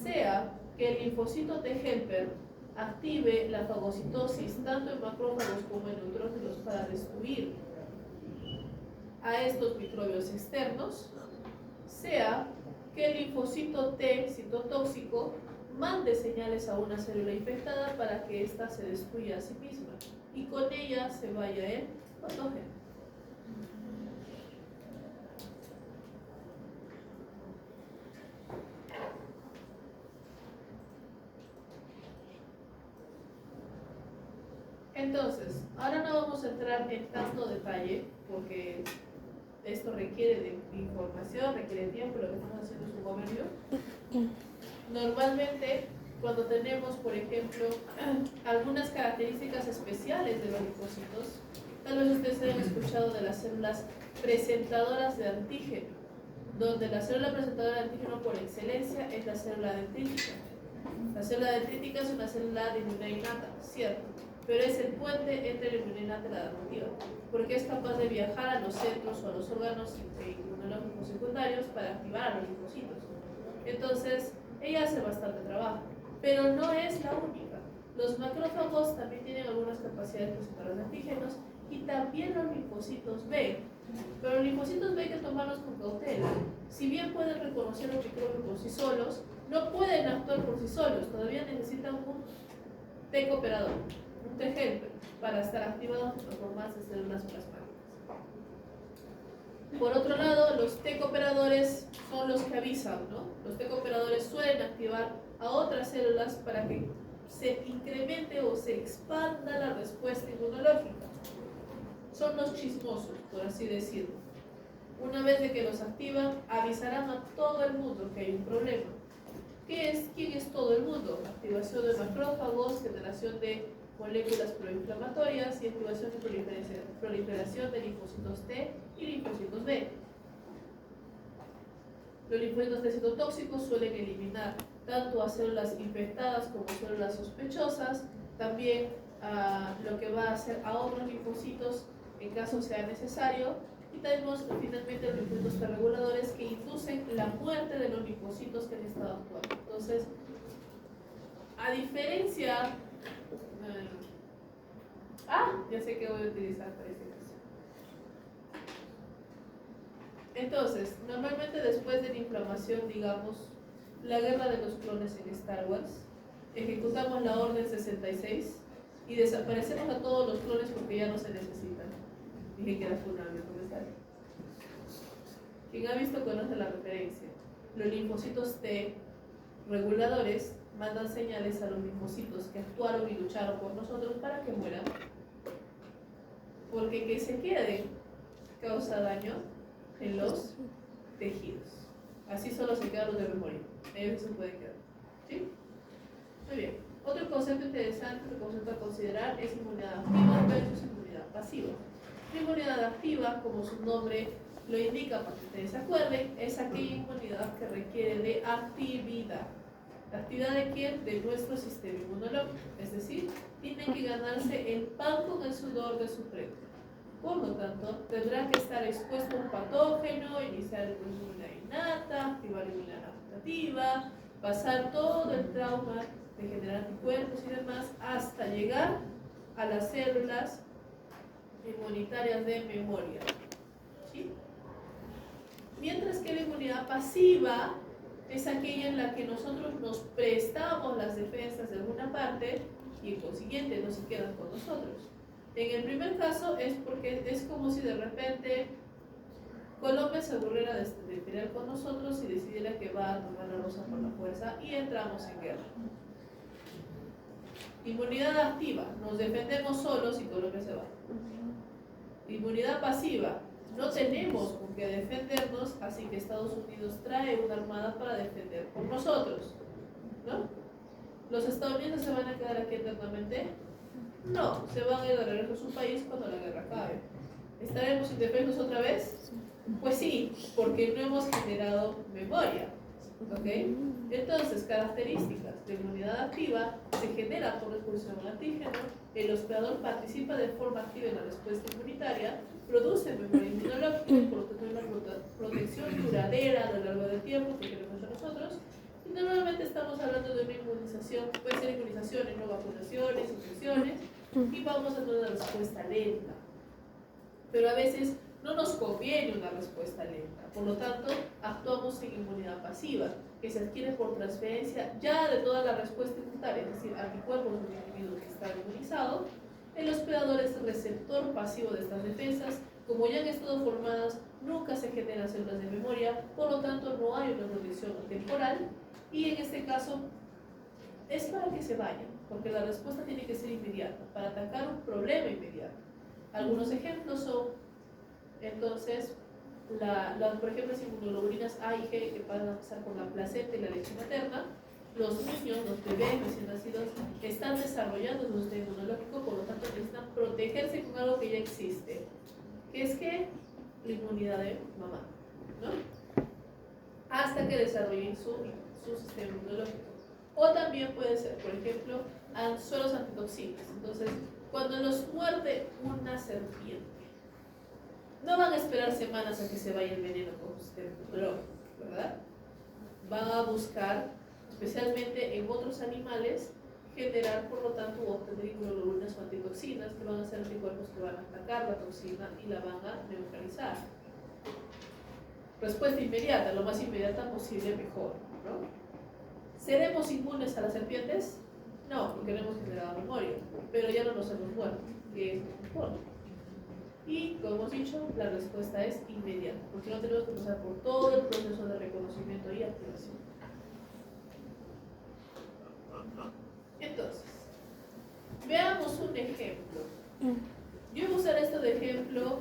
Sea que el linfocito T helper active la fagocitosis tanto en macrófagos como en neutrófilos para destruir a estos microbios externos, sea que el linfocito T citotóxico mande señales a una célula infectada para que ésta se destruya a sí misma y con ella se vaya el patógeno. Entonces, ahora no vamos a entrar en tanto detalle porque esto requiere de información, requiere tiempo, lo que estamos haciendo es un overview. Normalmente, cuando tenemos, por ejemplo, algunas características especiales de los linfocitos, tal vez ustedes hayan escuchado de las células presentadoras de antígeno, donde la célula presentadora de antígeno por excelencia es la célula dendrítica. La célula dendrítica es una célula de inmunidad innata, cierto, pero es el puente entre la inmunidad innata y la adaptativa, porque es capaz de viajar a los centros o a los órganos inmunológicos secundarios para activar a los linfocitos. Entonces, ella hace bastante trabajo, pero no es la única. Los macrófagos también tienen algunas capacidades presentadoras de antígenos y también los linfocitos B. Pero los linfocitos B hay que tomarlos con cautela. Si bien pueden reconocer los microbios por sí solos, no pueden actuar por sí solos. Todavía necesitan un T cooperador, un T helper, para estar activados por formas de células plasmáticas. Por otro lado, los T cooperadores son los que avisan, ¿no? Los T cooperadores suelen activar a otras células para que se incremente o se expanda la respuesta inmunológica. Son los chismosos, por así decirlo. Una vez de que los activan, avisarán a todo el mundo que hay un problema. ¿Quién es todo el mundo? Activación de macrófagos, generación de moléculas proinflamatorias y activación de proliferación de linfocitos T y linfocitos B. Los linfocitos T citotóxicos suelen eliminar tanto a células infectadas como células sospechosas, también lo que va a hacer a otros linfocitos en caso sea necesario, y tenemos finalmente los linfocitos T reguladores que inducen la muerte de los linfocitos que han estado actuando. Entonces, a diferencia ya sé que voy a utilizar para este caso. Entonces, normalmente después de la inflamación, digamos, la guerra de los clones en Star Wars, ejecutamos la Orden 66 y desaparecemos a todos los clones porque ya no se necesitan. Dije que era funable, ¿cómo está? Quien ha visto conoce la referencia. Los linfocitos T reguladores mandan señales a los linfocitos que actuaron y lucharon por nosotros para que mueran, porque que se queden causa daño en los tejidos. Así solo se quedan los de memoria, ellos se pueden quedar. ¿Sí? Muy bien. Otro concepto interesante, otro concepto a considerar es inmunidad activa versus inmunidad pasiva. La inmunidad activa, como su nombre lo indica, para que ustedes se acuerden, es aquella inmunidad que requiere de actividad. ¿La actividad de quién? De nuestro sistema inmunológico. Es decir, tienen que ganarse el pan con el sudor de su frente. Por lo tanto, tendrá que estar expuesto a un patógeno, iniciar el proceso de inmunidad innata, activar la inmunidad adaptativa, pasar todo el trauma de generar anticuerpos y demás hasta llegar a las células inmunitarias de memoria, ¿sí? Mientras que la inmunidad pasiva es aquella en la que nosotros nos prestamos las defensas de alguna parte y en consiguiente no se quedan con nosotros. En el primer caso es porque es como si de repente Colombia se aburriera de pelear con nosotros y decidiera que va a tomar la rosa por la fuerza y entramos en guerra. Inmunidad activa, nos defendemos solos y Colombia se va. Inmunidad pasiva, no tenemos con qué defendernos, así que Estados Unidos trae una armada para defender por nosotros, ¿no? ¿Los estadounidenses se van a quedar aquí eternamente? No, se van a ir de regreso a su país cuando la guerra acabe. ¿Estaremos indefensos otra vez? Pues sí, porque no hemos generado memoria, ¿ok? Entonces, características de inmunidad activa: se genera por expulsión de un antígeno, el hospedador participa de forma activa en la respuesta inmunitaria, produce memoria inmunológica y por lo tanto una protección duradera a lo largo del tiempo que queremos a nosotros. Y normalmente estamos hablando de una inmunización, puede ser inmunizaciones, no vacunaciones, infecciones, y vamos a tener una respuesta lenta. Pero a veces no nos conviene una respuesta lenta, por lo tanto actuamos en inmunidad pasiva, que se adquiere por transferencia ya de toda la respuesta inmunitaria, es decir, anticuerpos de un individuo que está inmunizado. El hospedador es el receptor pasivo de estas defensas. Como ya han estado formadas, nunca se generan células de memoria, por lo tanto no hay una protección temporal, y en este caso es para que se vayan, porque la respuesta tiene que ser inmediata, para atacar un problema inmediato. Algunos ejemplos son, entonces, por ejemplo, las inmunoglobulinas A y G que van a pasar por la placenta y la leche materna. Los niños, los bebés recién nacidos, están desarrollando su sistema inmunológico, por lo tanto necesitan protegerse con algo que ya existe, que es que la inmunidad de mamá, ¿no? Hasta que desarrollen su sistema inmunológico. O también puede ser, por ejemplo, anzuelos antitoxinas. Entonces, cuando los muerde una serpiente, no van a esperar semanas a que se vaya el veneno con su sistema inmunológico, ¿verdad? Van a buscar, especialmente en otros animales, generar, por lo tanto, o obtener inmunoglobulinas o antitoxinas, que van a ser anticuerpos que van a atacar la toxina y la van a neutralizar. Respuesta inmediata, lo más inmediata posible, mejor, ¿no? ¿Seremos inmunes a las serpientes? No, porque no hemos generado memoria, pero ya no nos hemos muerto, que es mejor. Y, como hemos dicho, la respuesta es inmediata, porque no tenemos que pasar por todo el proceso de reconocimiento y activación. Entonces, veamos un ejemplo. Yo voy a usar esto de ejemplo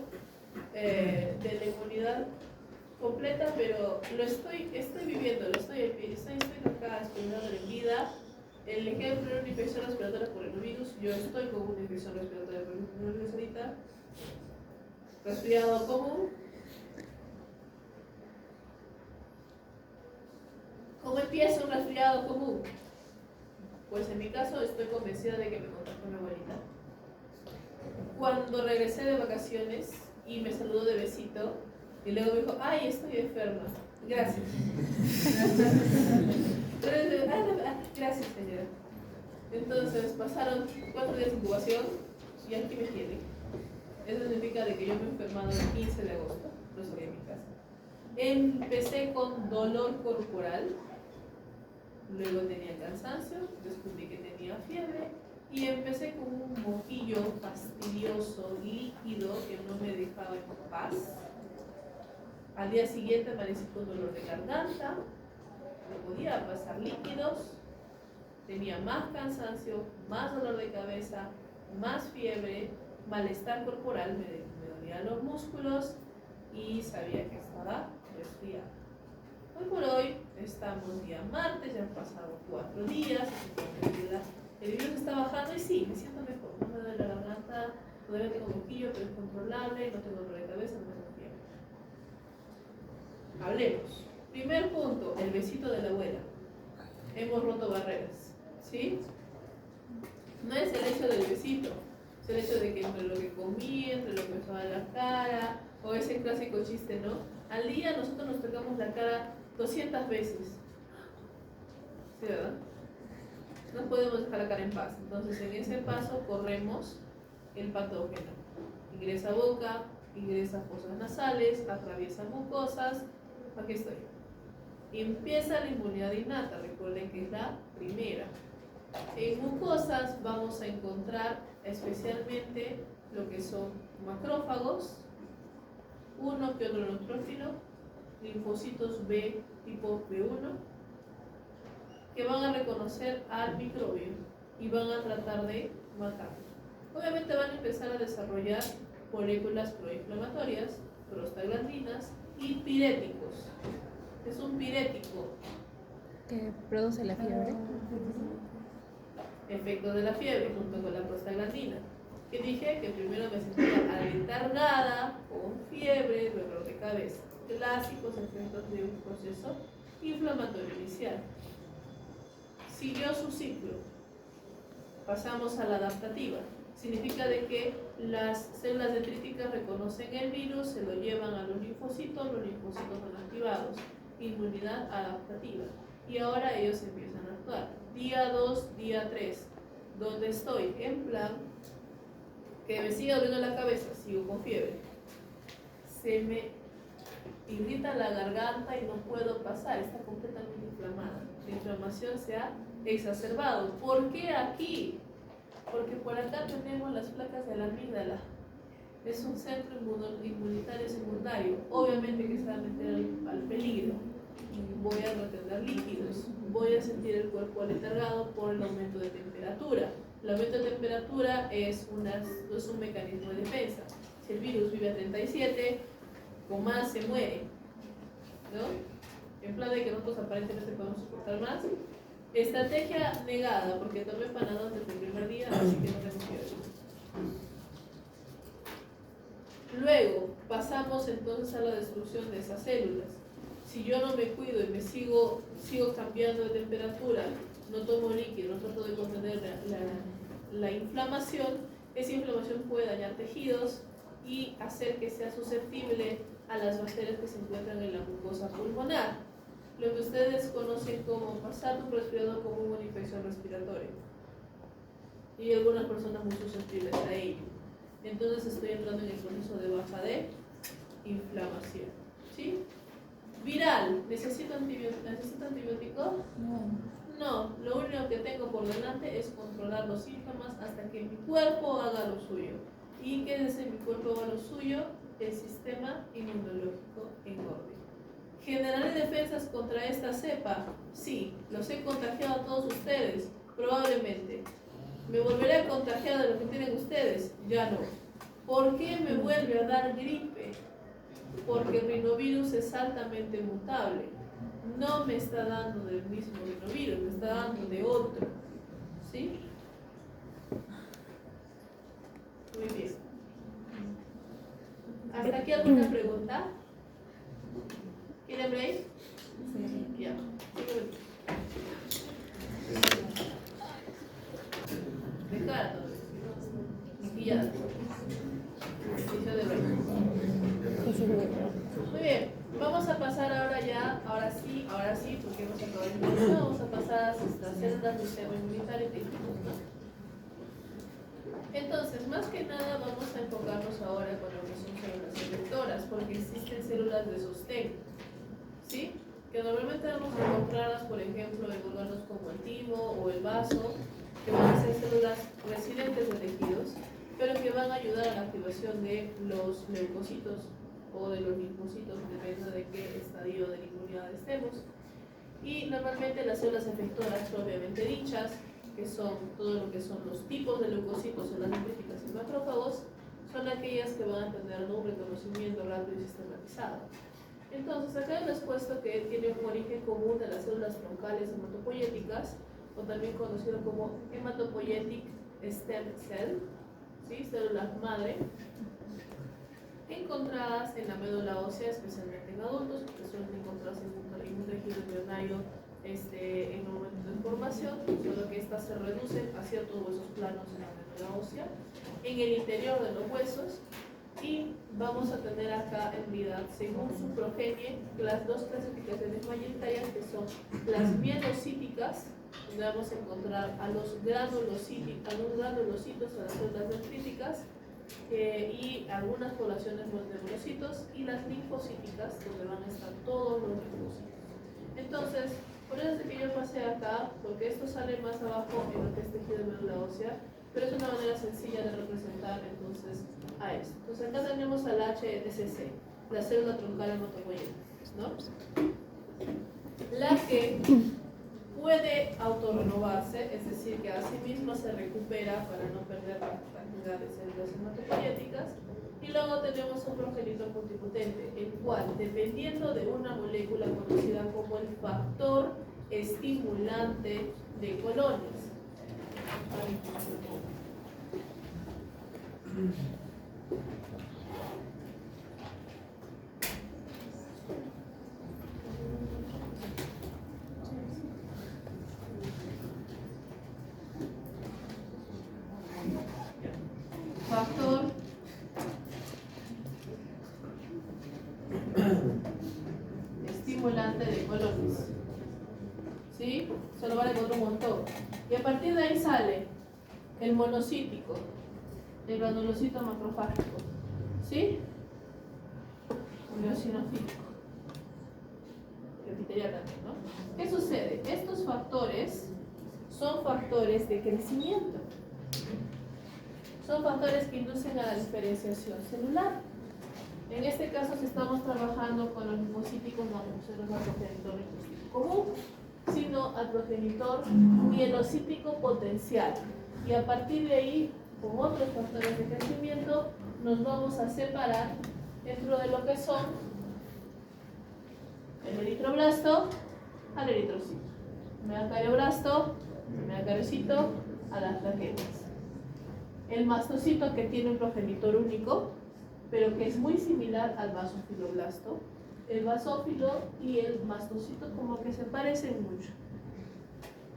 de la inmunidad completa, pero lo estoy viviendo, estoy acá experimentando en vida. El ejemplo de una infección respiratoria por el virus, yo estoy con una infección respiratoria por el virus ahorita. Resfriado común. ¿Cómo empieza un resfriado común? Pues en mi caso estoy convencida de que me contagió mi abuelita. Cuando regresé de vacaciones y me saludó de besito, y luego me dijo, ay, estoy enferma. Gracias. Gracias, señora. Entonces pasaron 4 días de incubación y aquí me tienen. Eso significa de que yo me he enfermado el 15 de agosto, no estoy en mi casa. Empecé con dolor corporal, luego tenía cansancio, descubrí que tenía fiebre y empecé con un moquillo fastidioso, líquido, que no me dejaba en paz. Al día siguiente amanecí con dolor de garganta, no podía pasar líquidos, tenía más cansancio, más dolor de cabeza, más fiebre, malestar corporal, me dolían los músculos y sabía que estaba resfriada. Hoy por hoy estamos día martes, ya han pasado 4 días, el virus está bajando y sí, me siento mejor, no me duele la garganta, todavía tengo moquillo, pero es controlable, no tengo dolor de cabeza, no tengo fiebre. Hablemos. Primer punto, el besito de la abuela. Hemos roto barreras, ¿sí? No es el hecho del besito, es el hecho de que entre lo que comí, entre lo que me usaba la cara, o ese clásico chiste, ¿no? Al día nosotros nos tocamos la cara 200 veces. ¿Sí, verdad? No podemos dejar la cara en paz. Entonces, en ese paso corremos el patógeno. Ingresa a boca, ingresa a fosas nasales, atraviesa mucosas. Aquí estoy. Empieza la inmunidad innata, recuerden que es la primera. En mucosas vamos a encontrar especialmente lo que son macrófagos, uno que otro neutrófilo, linfocitos B tipo B1, que van a reconocer al microbio y van a tratar de matarlo. Obviamente van a empezar a desarrollar moléculas proinflamatorias, prostaglandinas y piréticos. Es un pirético. Que produce la fiebre. Efecto de la fiebre junto con la prostaglandina. Que dije que primero me sentía aletargada, con fiebre, dolor de cabeza. Clásicos efectos de un proceso inflamatorio inicial. Siguió su ciclo. Pasamos a la adaptativa. Significa de que las células dendríticas reconocen el virus, se lo llevan a los linfocitos son activados. Inmunidad adaptativa. Y ahora ellos empiezan a actuar. Día 2, día 3. ¿Dónde estoy? En plan, que me sigue doliendo la cabeza, sigo con fiebre. Se me irrita la garganta y no puedo pasar, está completamente inflamada. La inflamación se ha exacerbado. ¿Por qué aquí? Porque por acá tenemos las placas de la amígdala. Es un centro inmunitario secundario. Obviamente que se va a meter al peligro. Voy a retener líquidos. Voy a sentir el cuerpo aletargado por el aumento de temperatura. El aumento de temperatura es un mecanismo de defensa. Si el virus vive a 37, con más se muere, ¿no? En plan de que nosotros aparentemente podemos soportar más. Estrategia negada, porque tomé Panadol desde el primer día, así que no tengo fiebre. Luego, pasamos entonces a la destrucción de esas células. Si yo no me cuido y me sigo cambiando de temperatura, no tomo líquido, no trato de contener la inflamación, esa inflamación puede dañar tejidos y hacer que sea susceptible a las bacterias que se encuentran en la mucosa pulmonar. Lo que ustedes conocen como pasar por respirador común, una infección respiratoria. Y algunas personas muy susceptibles a ello. Entonces estoy entrando en el proceso de baja de inflamación. ¿Sí? Viral, ¿necesito antibiótico? No, lo único que tengo por delante es controlar los síntomas hasta que mi cuerpo haga lo suyo. ¿Y qué es mi cuerpo haga lo suyo? El sistema inmunológico engorde. ¿Generaré defensas contra esta cepa? Sí. ¿Los he contagiado a todos ustedes? Probablemente. ¿Me volveré a contagiar de lo que tienen ustedes? Ya no. ¿Por qué me vuelve a dar gripe? Porque el rinovirus es altamente mutable. No me está dando del mismo rinovirus, me está dando de otro. ¿Sí? Muy bien. ¿Hasta aquí alguna pregunta? ¿Quieren break? Sí. Ya. De cara todo eso. Maquillada. Inicio de break. Muy bien. Vamos a pasar ahora sí, porque hemos acabado el introducción, vamos a pasar a las células del sistema inmunitario típico, ¿no? Entonces, más que nada vamos a enfocarnos ahora con lo que son células efectoras, porque existen células de sostén, ¿sí? Que normalmente vamos a encontrarlas, por ejemplo, en órganos como el timo o el vaso, que van a ser células residentes de tejidos, pero que van a ayudar a la activación de los leucocitos o de los linfocitos, dependiendo de qué estadio de la inmunidad estemos. Y normalmente las células efectoras propiamente dichas, que son todo lo que son los tipos de leucocitos, células dendríticas y macrófagos, son aquellas que van a tener un reconocimiento rápido y sistematizado. Entonces, acá hemos puesto que tiene un origen común de las células troncales hematopoyéticas, o también conocido como hematopoietic stem cell, ¿sí? Células madre, encontradas en la médula ósea, especialmente en adultos, que suelen encontrarse en un tejido embrionario en un momento de formación, solo que estas se reducen a ciertos huesos planos en la médula ósea. En el interior de los huesos Y vamos a tener acá en unidad, según su progenie, las dos clasificaciones mayoritarias que son las mielocíticas, donde vamos a encontrar a los granulocitos, a las células dendríticas, y algunas poblaciones de monocitos, y las linfocíticas, donde van a estar todos los linfocitos. Entonces, por eso es que yo pasé acá, porque esto sale más abajo en lo que es tejido de médula ósea, pero es una manera sencilla de representar entonces a esto. Entonces acá tenemos al HSC, la célula troncal hematopoyética, ¿no? La que puede autorrenovarse, es decir, que a sí misma se recupera para no perder la cantidad de células hematopoyéticas. Y luego tenemos un progenitor multipotente, el cual, dependiendo de una molécula conocida como el factor estimulante de colonias. Factor estimulante de colonias. ¿Sí? Solo vale con un montón. Y a partir de ahí sale el monocítico, el granulocito macrofágico. ¿Sí? Un eosinofílico. El epitelial también, ¿no? ¿Qué sucede? Estos factores son factores de crecimiento. Son factores que inducen a la diferenciación celular. En este caso, si estamos trabajando con los linfocíticos, no vamos al progenitor linfocítico común, sino al progenitor mielocítico potencial. Y a partir de ahí, con otros factores de crecimiento, nos vamos a separar dentro de lo que son el eritroblasto al eritrocito, el megacardioblasto, el megacariocito a las plaquetas. El mastocito, que tiene un progenitor único, pero que es muy similar al basofiloblasto. El basófilo y el mastocito como que se parecen mucho.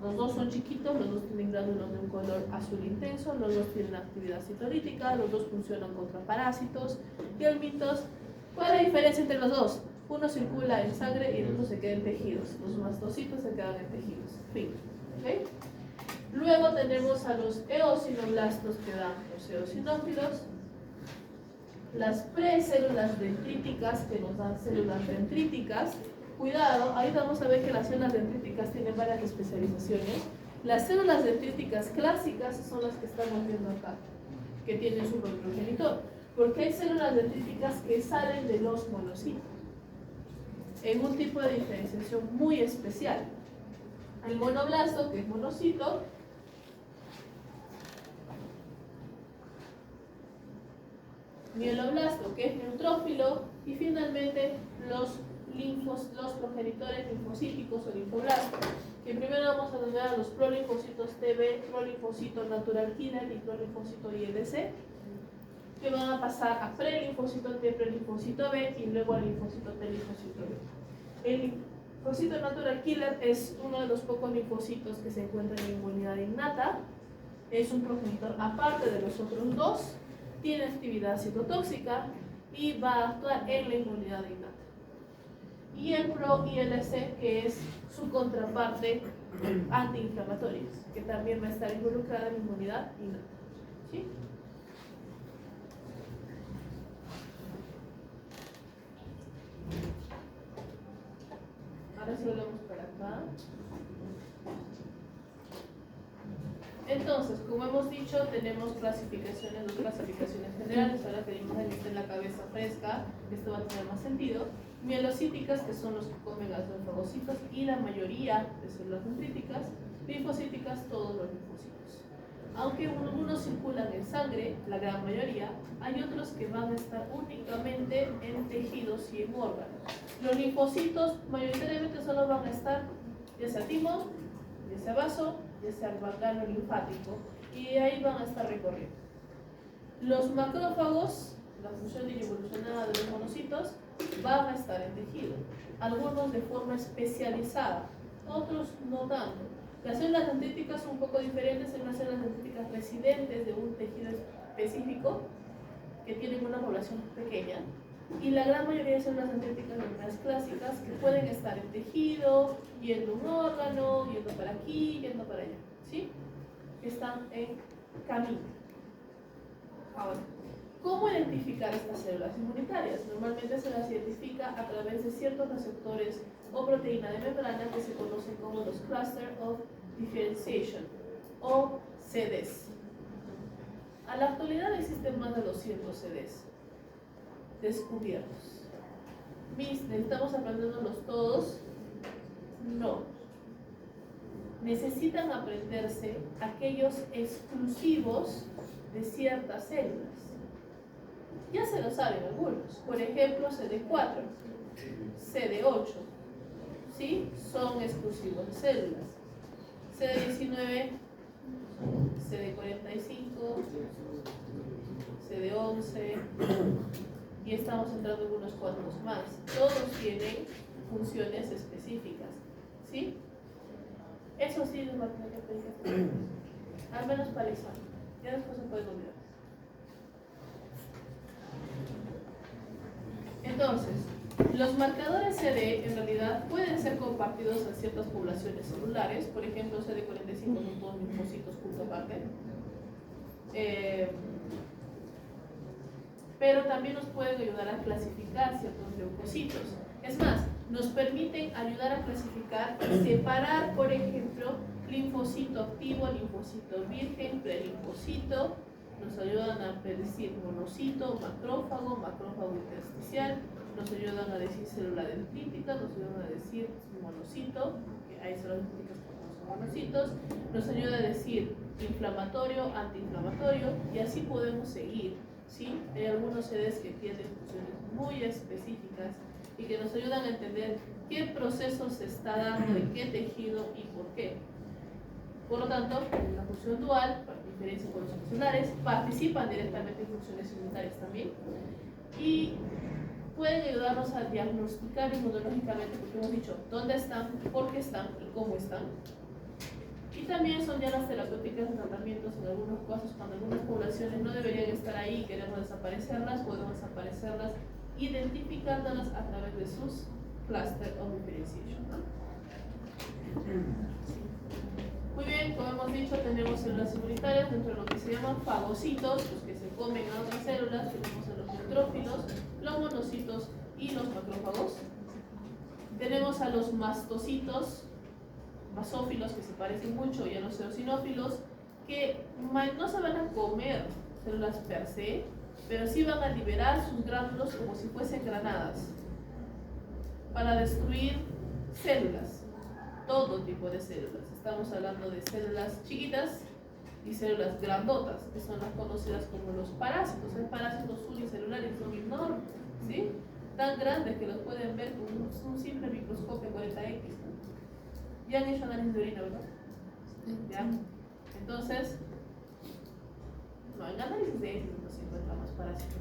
Los dos son chiquitos, los dos tienen gránulos de un color azul intenso, los dos tienen actividad citolítica, los dos funcionan contra parásitos y helmintos. ¿Cuál es la diferencia entre los dos? Uno circula en sangre y el otro se queda en tejidos. Los mastocitos se quedan en tejidos. Fin. ¿Okay? Luego tenemos a los eosinoblastos, que dan los eosinófilos, las precélulas dendríticas, que nos dan células dendríticas. Cuidado, ahí vamos a ver que las células dendríticas tienen varias especializaciones. Las células dendríticas clásicas son las que estamos viendo acá, que tienen su progenitor, porque hay células dendríticas que salen de los monocitos en un tipo de diferenciación muy especial. El monoblasto, que es monocito, mieloblasto, que es neutrófilo, y finalmente los progenitores linfocíticos o linfoblastos, que primero vamos a tener a los prolinfocitos TB, prolinfocito natural killer y prolinfocito ILC, que van a pasar a prelinfocito T, prelinfocito B y luego al linfocito T, linfocito B. El linfocito natural killer es uno de los pocos linfocitos que se encuentran en inmunidad innata, es un progenitor aparte de los otros dos, tiene actividad citotóxica y va a actuar en la inmunidad innata. Y el pro-ILC, que es su contraparte antiinflamatoria, que también va a estar involucrada en la inmunidad innata. ¿Sí? Ahora sí lo vemos por acá. Entonces, como hemos dicho, tenemos clasificaciones, dos clasificaciones generales. Ahora que vimos que está en la cabeza fresca, esto va a tener más sentido. Mielocíticas, que son los que comen los linfocitos, y la mayoría de células dendríticas. Linfocíticas, todos los linfocitos. Aunque algunos circulan en sangre, la gran mayoría, hay otros que van a estar únicamente en tejidos y en órganos. Los linfocitos mayoritariamente solo van a estar ya sea timo, ya sea vaso, ya sea órgano linfático, y ahí van a estar recorriendo. Los macrófagos, la función evolucionada de los monocitos, van a estar en tejido, algunos de forma especializada, otros no tanto. Las células dendríticas son un poco diferentes, son las células dendríticas residentes de un tejido específico, que tienen una población pequeña, y la gran mayoría de células dendríticas normales clásicas que pueden estar en tejido, yendo a un órgano, yendo para aquí, yendo para allá, ¿sí? Que están en camino. Ahora, ¿cómo identificar estas células inmunitarias? Normalmente se las identifica a través de ciertos receptores o proteína de membrana que se conocen como los Cluster of Differentiation o CDs. A la actualidad existen más de 200 CDs descubiertos. ¿Necesitamos aprenderlos todos? No. Necesitan aprenderse aquellos exclusivos de ciertas células. Ya se lo saben algunos. Por ejemplo, CD4, CD8, ¿sí? Son exclusivos de células. CD19, CD45, CD11, y estamos entrando en unos cuantos más. Todos tienen funciones específicas, ¿sí? Eso sí les va a tener que pedir, al menos para el examen. Ya después se pueden olvidar. Entonces, los marcadores CD en realidad pueden ser compartidos en ciertas poblaciones celulares. Por ejemplo, CD45 son todos linfocitos punto aparte. Pero también nos pueden ayudar a clasificar ciertos leucocitos. Es más, nos permiten ayudar a clasificar y separar, por ejemplo, linfocito activo, linfocito virgen, prelinfocito. Nos ayudan a predecir monocito, macrófago intersticial. Nos ayudan a decir célula dendrítica, nos ayudan a decir monocito, que hay células dendríticas que no son monocitos. Nos ayuda a decir inflamatorio, antiinflamatorio, y así podemos seguir. ¿Sí? Hay algunos CDs que tienen funciones muy específicas y que nos ayudan a entender qué proceso se está dando en qué tejido y por qué. Por lo tanto, en la función dual, por diferencia con los celulares, participan directamente en funciones inmunitarias también y pueden ayudarnos a diagnosticar inmunológicamente, porque hemos dicho dónde están, por qué están y cómo están. Y también son ya las terapéuticas de tratamientos en algunos casos, cuando algunas poblaciones no deberían estar ahí y queremos desaparecerlas, podemos desaparecerlas identificándolas a través de sus cluster of differentiation, ¿no? Muy bien, como hemos dicho, tenemos células inmunitarias dentro de lo que se llaman fagocitos, los que se comen a otras células. Tenemos a los neutrófilos, los monocitos y los macrófagos. Tenemos a los mastocitos, basófilos, que se parecen mucho, y a los eosinófilos, que no se van a comer células per se, pero sí van a liberar sus gránulos como si fuesen granadas para destruir células, todo tipo de células. Estamos hablando de células chiquitas y células grandotas, que son las conocidas como los parásitos. Hay parásitos unicelulares, son enormes, ¿sí? Tan grandes que los pueden ver con un simple microscopio 40X, ¿no? Ya han hecho análisis de orina, ¿verdad? ¿Ya? Entonces, no, en análisis de heces no se encuentra más parásitos.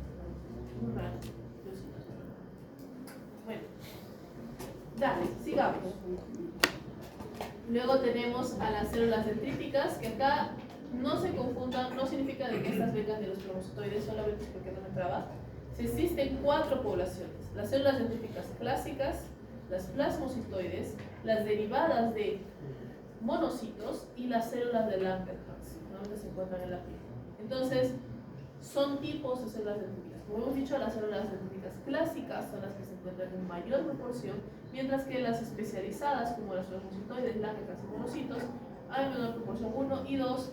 Muy raro. Bueno, dale, sigamos. Luego tenemos a las células dendríticas, que acá no se confundan, no significa de que estas vengan de los cromocitoides, solamente es porque no me traba. Existen 4 poblaciones: las células dendríticas clásicas, las plasmocitoides, las derivadas de monocitos y las células de Langerhans, que se encuentran en la piel. Entonces, son tipos de células dendríticas. Como hemos dicho, las células dendríticas clásicas son las que se encuentran en mayor proporción, mientras que las especializadas, como las plasmocitoides, Langerhans y monocitos, hay menor proporción. 1 y 2,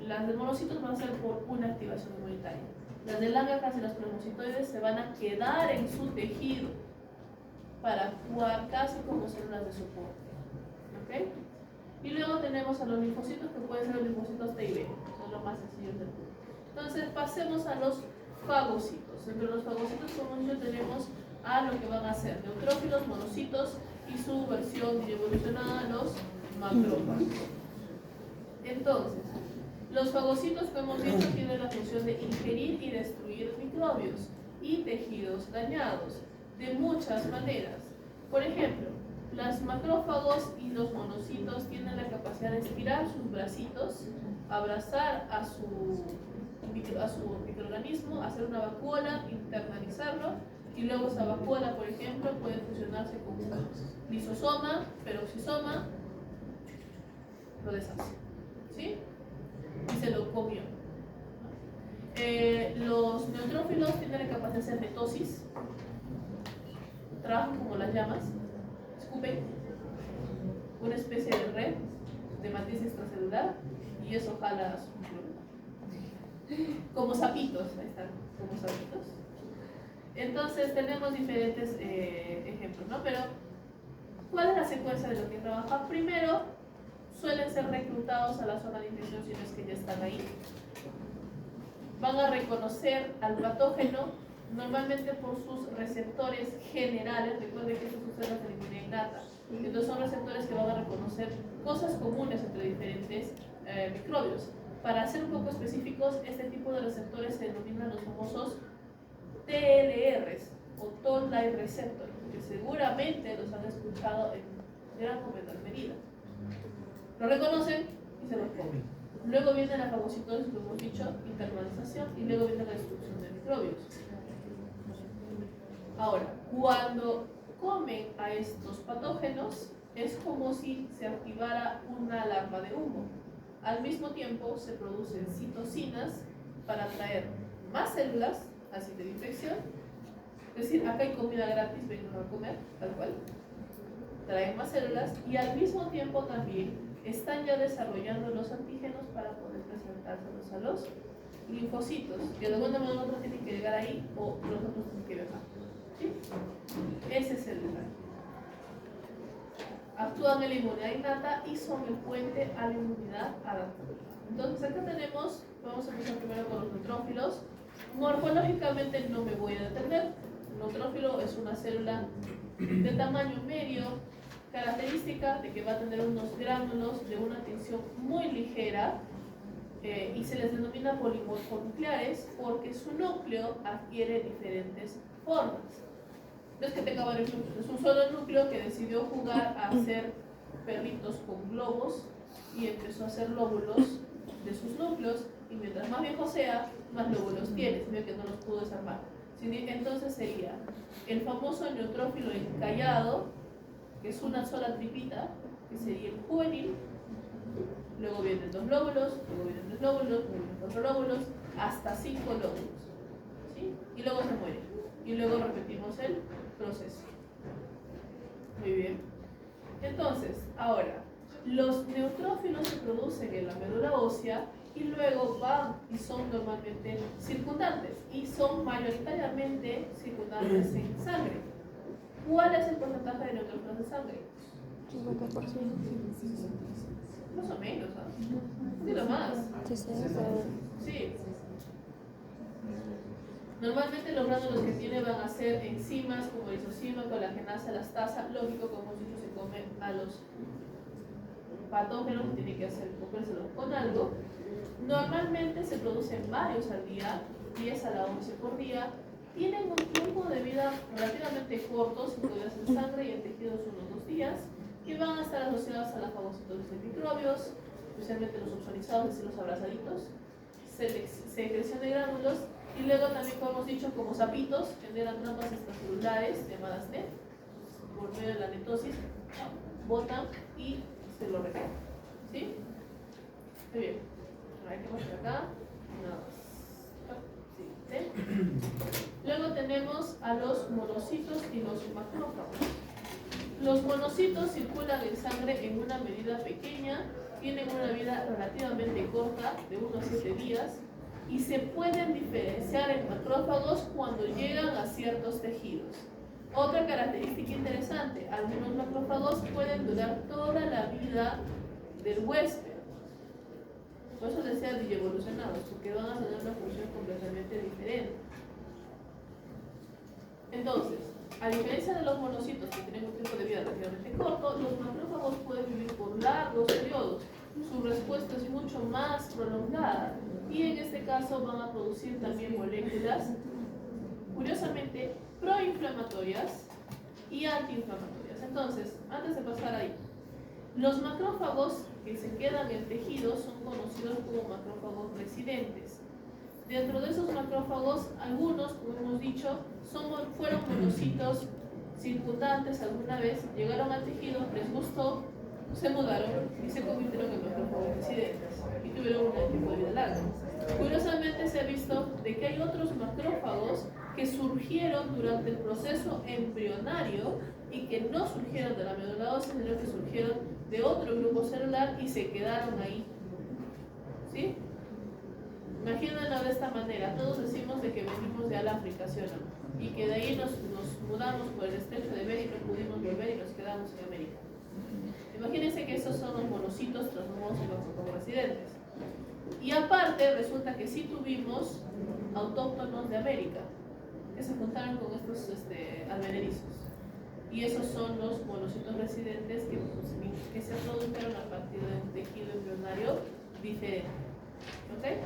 las de monocitos van a ser por una activación inmunitaria. Las de Langerhans y las plasmocitoides se van a quedar en su tejido para actuar casi como células de soporte. ¿Okay? Y luego tenemos a los linfocitos, que pueden ser los linfocitos T y B, son los más sencillos del mundo. Entonces pasemos a los fagocitos. Entre los fagocitos, como yo, tenemos a lo que van a ser neutrófilos, monocitos y su versión evolucionada, los macrófagos. Entonces, los fagocitos, como hemos dicho, tienen la función de ingerir y destruir microbios y tejidos dañados de muchas maneras. Por ejemplo, los macrófagos y los monocitos tienen la capacidad de estirar sus bracitos, abrazar a su a su microorganismo, hacer una vacuola, internalizarlo, y luego esa vacuola, por ejemplo, puede fusionarse con un lisosoma, peroxisoma, lo deshace, ¿sí? Y se lo comió. Los neutrófilos tienen la capacidad de hacer mitosis, trabajan como las llamas, escupen una especie de red de matriz extracelular y eso jala a su núcleo. Como sapitos, ahí están, como sapitos. Entonces tenemos diferentes ejemplos, ¿no? Pero, ¿cuál es la secuencia de lo que trabaja? Primero, suelen ser reclutados a la zona de infección si no es que ya están ahí. Van a reconocer al patógeno normalmente por sus receptores generales. Recuerden que esto sucede en la inmunidad innata. Entonces son receptores que van a reconocer cosas comunes entre diferentes microbios. Para ser un poco específicos, este tipo de receptores se denominan los famosos TLRs o Toll Like Receptor, que seguramente los han escuchado en gran o menor medida. Lo reconocen y se los comen. Luego viene la fagocitosis, como hemos dicho, internalización, y luego viene la destrucción de microbios. Ahora, cuando comen a estos patógenos, es como si se activara una alarma de humo. Al mismo tiempo se producen citocinas para atraer más células al sitio de infección. Es decir, acá hay comida gratis, vengan a comer, tal cual. Traen más células y al mismo tiempo también están ya desarrollando los antígenos para poder presentárselos a los linfocitos, que de alguna manera u otra tienen que llegar ahí o los otros tienen que viajar. ¿Sí? Ese es el detalle. Actúan en la inmunidad innata y son el puente a la inmunidad adaptativa. Entonces acá tenemos, vamos a empezar primero con los neutrófilos. Morfológicamente no me voy a detener. El neutrófilo es una célula de tamaño medio, característica de que va a tener unos gránulos de una tensión muy ligera y se les denomina polimorfonucleares porque su núcleo adquiere diferentes formas. No es que tenga varios núcleos, es un solo núcleo que decidió jugar a hacer perritos con globos y empezó a hacer lóbulos de sus núcleos, y mientras más viejo sea, más lóbulos tiene, sino que no los pudo desarmar. Entonces sería el famoso neutrófilo encallado, que es una sola tripita, que sería el juvenil. Luego vienen 2 lóbulos, luego vienen 3 lóbulos, luego vienen 4 lóbulos, hasta 5 lóbulos, ¿sí? Y luego se muere. Y luego repetimos el proceso. Muy bien. Entonces, ahora, los neutrófilos se producen en la médula ósea y luego van y son normalmente circundantes y son mayoritariamente circundantes en sangre. ¿Cuál es el porcentaje de neutrófilos en sangre? 50%. Más o menos, ¿ah? Un poquito más. Sí. Normalmente los gránulos que tiene van a ser enzimas como lisosima, colagenasa, elastasa. Lógico, como hemos dicho, se comen a los patógenos, tiene que hacer comérselos con algo. Normalmente se producen varios al día, 10 a la 11 por día. Tienen un tiempo de vida relativamente corto, 5 días en sangre y en tejidos unos 2 días, y van a estar asociados a la fagocitosis de microbios, especialmente los opsonizados, es decir, los abrazaditos, secreción de gránulos, y luego también, como hemos dicho, como sapitos, generan trampas extracelulares llamadas NET, por medio de la netosis, botan y se lo recogen. ¿Sí? Muy bien. Hay que mostrar acá. Nada más. ¿Sí? Luego tenemos a los monocitos y los macrófagos. Los monocitos circulan en sangre en una medida pequeña, tienen una vida relativamente corta, de unos 7 días, y se pueden diferenciar en macrófagos cuando llegan a ciertos tejidos. Otra característica interesante, algunos macrófagos pueden durar toda la vida del huésped. Por eso les decía evolucionados, porque van a tener una función completamente diferente. Entonces, a diferencia de los monocitos que tienen un tiempo de vida relativamente corto, los macrófagos pueden vivir por largos periodos. Su respuesta es mucho más prolongada y en este caso van a producir también moléculas, curiosamente, proinflamatorias y antiinflamatorias. Entonces, antes de pasar ahí, los macrófagos que se quedan en tejidos son conocidos como macrófagos residentes. Dentro de esos macrófagos, algunos, como hemos dicho, fueron monocitos circundantes alguna vez, llegaron al tejido, les gustó, se mudaron y se convirtieron en macrófagos residentes y tuvieron un tiempo de vida larga. Curiosamente se ha visto de que hay otros macrófagos que surgieron durante el proceso embrionario y que no surgieron de la médula ósea, sino que surgieron de otro grupo celular y se quedaron ahí. ¿Sí? Imagínenlo de esta manera, todos decimos de que venimos de África, ¿sí o no? Y que de ahí nos mudamos por el estrecho de Bering, no pudimos volver y nos quedamos en América. Imagínense que esos son los monocitos transformados en macrófagos residentes. Y aparte, resulta que sí tuvimos autóctonos de América, que se juntaron con estos advenerizos. Y esos son los monocitos residentes que se produjeron a partir de un tejido embrionario diferente. ¿Okay?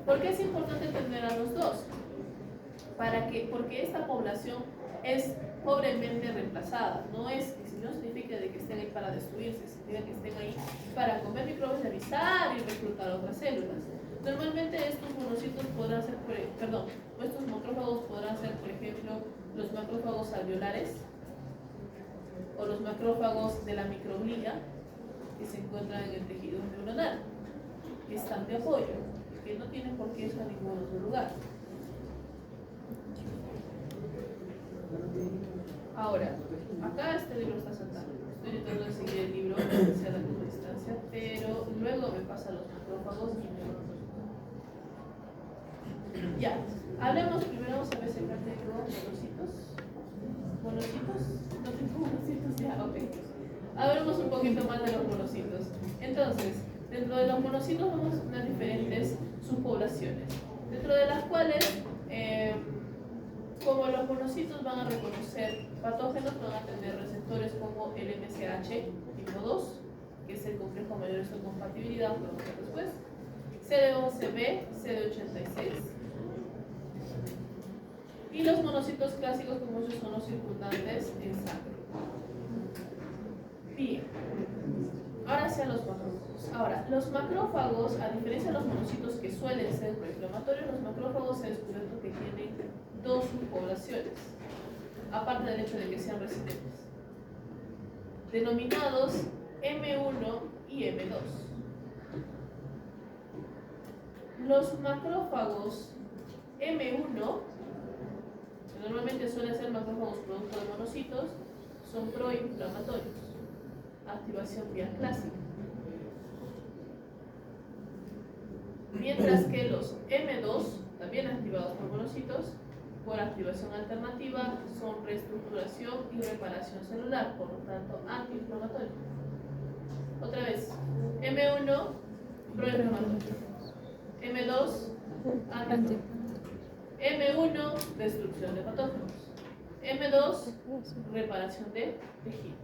¿Por qué es importante tener a los dos? Porque esta población es pobremente reemplazada. No significa de que estén ahí para destruirse, significa que estén ahí para comer microbios de avisar y reclutar otras células. Normalmente estos monocitos podrán ser, estos macrófagos podrán ser, por ejemplo, los macrófagos alveolares o los macrófagos de la microglia que se encuentran en el tejido neuronal, que están de apoyo, que no tienen por qué ir a ningún otro lugar. Ahora, acá este libro está saltando. Estoy tratando de seguir el libro hacia la misma distancia, pero luego me pasa a los macrófagos y me van a... Ya, hablemos primero, vamos a ver si acá tengo monocitos. ¿Monocitos? No tengo monocitos, ya, ok. Hablemos un poquito más de los monocitos. Entonces, dentro de los monocitos vamos a tener diferentes subpoblaciones, dentro de las cuales, como los monocitos van a reconocer patógenos, van a tener receptores como el MSH tipo 2, que es el complejo mayor de compatibilidad, lo vamos a ver después, CD11B, CD86, y los monocitos clásicos, como esos son los circundantes en sangre. Bien. Ahora sí a los macrófagos. Ahora, los macrófagos, a diferencia de los monocitos que suelen ser proinflamatorios, los macrófagos se ha descubierto que tienen dos subpoblaciones, aparte del hecho de que sean residentes, denominados M1 y M2. Los macrófagos M1, que normalmente suelen ser macrófagos producto de monocitos, son proinflamatorios. Activación vía clásica. Mientras que los M2, también activados por monocitos, por activación alternativa, son reestructuración y reparación celular, por lo tanto antiinflamatorio. Otra vez, M1, proinflamatorio. M2, antiinflamatorio. M1, destrucción de patógenos. M2, reparación de tejidos.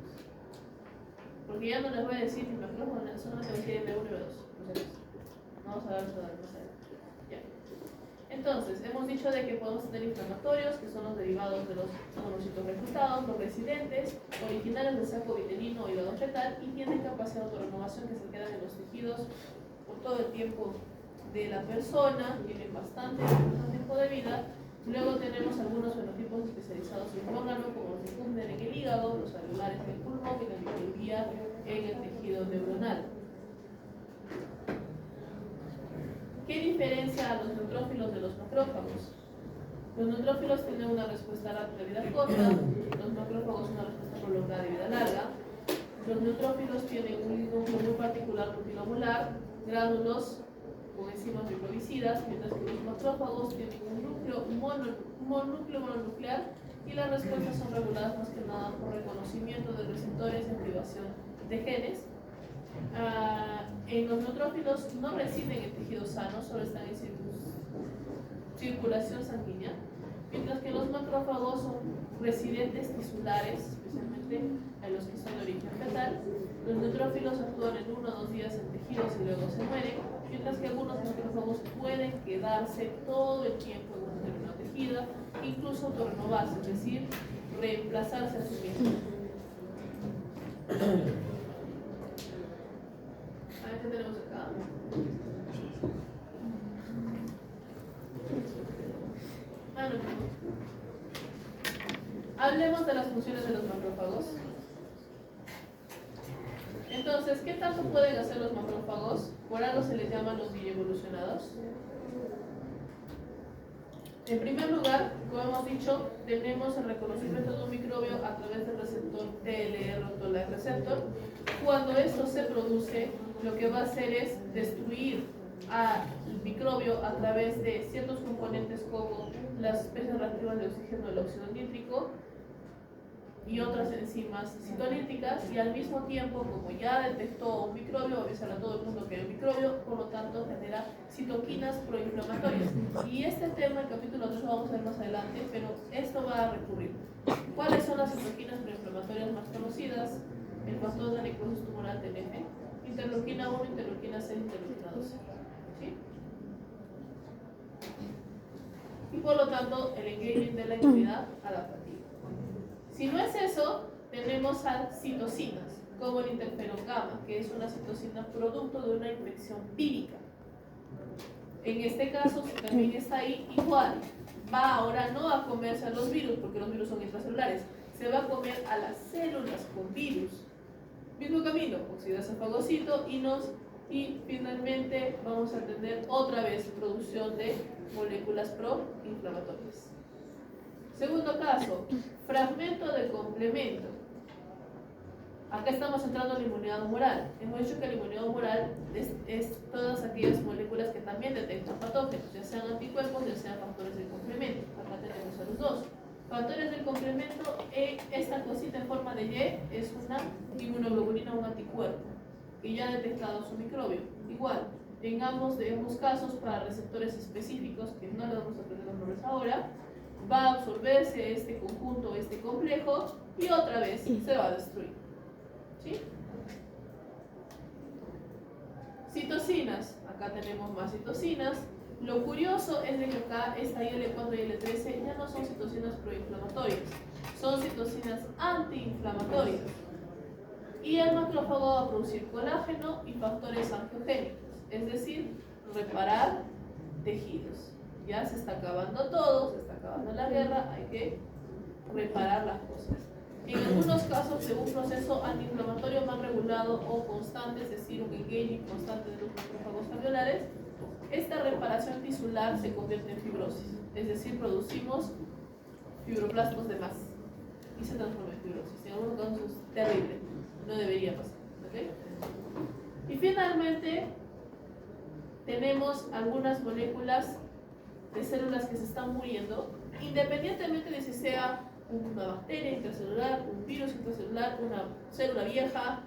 Porque ya no les voy a decir ni macrófagos, solamente voy a decir M1 y M2. Vamos a ver eso más adelante. Ya. Entonces, hemos dicho de que podemos tener inflamatorios, que son los derivados de los monocitos reclutados, los residentes, originales del saco vitelino o hígado fetal, y tienen capacidad de autorrenovación que se quedan en los tejidos por todo el tiempo de la persona, tienen bastante tiempo de vida. Luego tenemos algunos fenotipos especializados en el órgano, como los que cumplen en el hígado, los alveolares en el pulmón y la microglia en el tejido neuronal. ¿Qué diferencia a los neutrófilos de los macrófagos? Los neutrófilos tienen una respuesta rápida de vida corta, los macrófagos una respuesta prolongada de vida larga. Los neutrófilos tienen un núcleo muy particular multilobular, gránulos con enzimas microbicidas, mientras que los macrófagos tienen un núcleo mononuclear y las respuestas son reguladas más que nada por reconocimiento de receptores y activación de genes. En los neutrófilos no residen en tejidos sanos, solo están en circulación sanguínea, mientras que los macrófagos son residentes tisulares, especialmente en los que son de origen fetal. Los neutrófilos actúan en 1 o 2 días en tejidos y luego se mueren, mientras que algunos macrófagos pueden quedarse todo el tiempo en una determinada tejido, incluso autorrenovarse, es decir, reemplazarse a sí mismos. A ver qué tenemos acá. Ah, no. Hablemos de las funciones de los macrófagos. Entonces, ¿qué tanto pueden hacer los macrófagos? Por algo se les llama los bioevolucionados. En primer lugar, como hemos dicho, tenemos el reconocimiento de un microbio a través del receptor TLR o Toll-like receptor. Cuando esto se produce, lo que va a hacer es destruir al microbio a través de ciertos componentes como las especies reactivas de oxígeno del óxido nítrico y otras enzimas citolíticas, y al mismo tiempo, como ya detectó un microbio, va a avisar a todo el mundo que hay un microbio, por lo tanto genera citoquinas proinflamatorias. Y este tema, el capítulo 3, lo vamos a ver más adelante, pero esto va a recurrir. ¿Cuáles son las citoquinas proinflamatorias más conocidas? El factor de necrosis tumoral TNF, interleuquina 1, interleuquina 6, interleuquina 12. ¿Sí? Y por lo tanto, el engagement de la inmunidad adaptativa. Si no es eso, tenemos a citocinas, como el interferón gamma, que es una citocina producto de una infección vírica. En este caso, si también está ahí, igual, va ahora no a comerse a los virus, porque los virus son intracelulares, se va a comer a las células con virus. Mismo camino, oxidasa fagocito, y finalmente vamos a tener otra vez producción de moléculas proinflamatorias. Segundo caso, fragmento de complemento. Acá estamos entrando en la inmunidad humoral. Hemos dicho que la inmunidad humoral es todas aquellas moléculas que también detectan patógenos, ya sean anticuerpos, ya sean factores del complemento. Acá tenemos a los dos. Factores del complemento, esta cosita en forma de Y es una inmunoglobulina, un anticuerpo, y ya ha detectado su microbio. Igual, en ambos casos para receptores específicos, que no le vamos a aprender los nombres ahora, va a absorberse este conjunto, este complejo, y otra vez se va a destruir. ¿Sí? Citocinas, acá tenemos más citocinas. Lo curioso es de que acá esta IL4 y IL13 ya no son citocinas proinflamatorias, son citocinas antiinflamatorias. Y el macrófago va a producir colágeno y factores angiogénicos, es decir, reparar tejidos. Ya se está acabando todo, se está acabando la guerra, hay que reparar las cosas. En algunos casos, de un proceso antiinflamatorio más regulado o constante, es decir, un engaging constante de los macrófagos alveolares, esta reparación tisular se convierte en fibrosis, es decir, producimos fibroblastos de más y se transforma en fibrosis. En algunos casos es terrible, no debería pasar. ¿Okay? Y finalmente, tenemos algunas moléculas de células que se están muriendo, independientemente de si sea una bacteria intracelular, un virus intracelular, una célula vieja,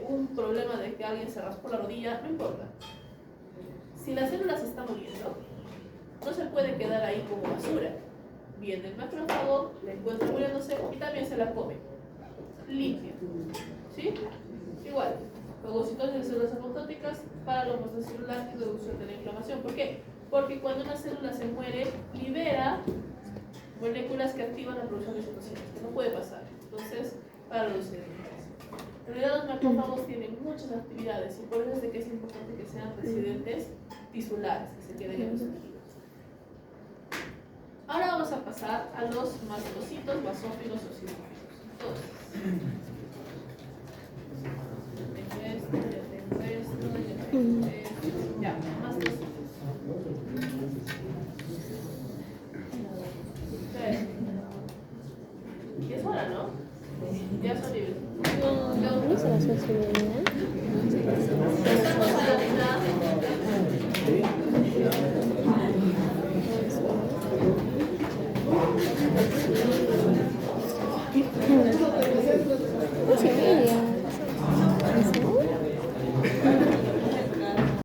un problema de que alguien se raspó la rodilla, no importa. Si la célula se está muriendo, no se puede quedar ahí como basura. Viene el macrófago, la encuentra muriéndose y también se la come. Limpia. ¿Sí? Igual, fagocitosis de células apoptóticas para la homeostasis celular y reducción de la inflamación. ¿Por qué? Porque cuando una célula se muere, libera moléculas que activan la producción de citocinas, que no puede pasar. Entonces, para reducir la inflamación. En realidad, los macrófagos tienen muchas actividades y por eso es de que es importante que sean residentes tisulares, que se queden en los tejidos. Ahora vamos a pasar a los mastocitos, basófilos o cinófilos. Entonces, ya, mastocitos. Y es hora, ¿no? Ya son libres. No se las hace bien. Estamos a la mitad.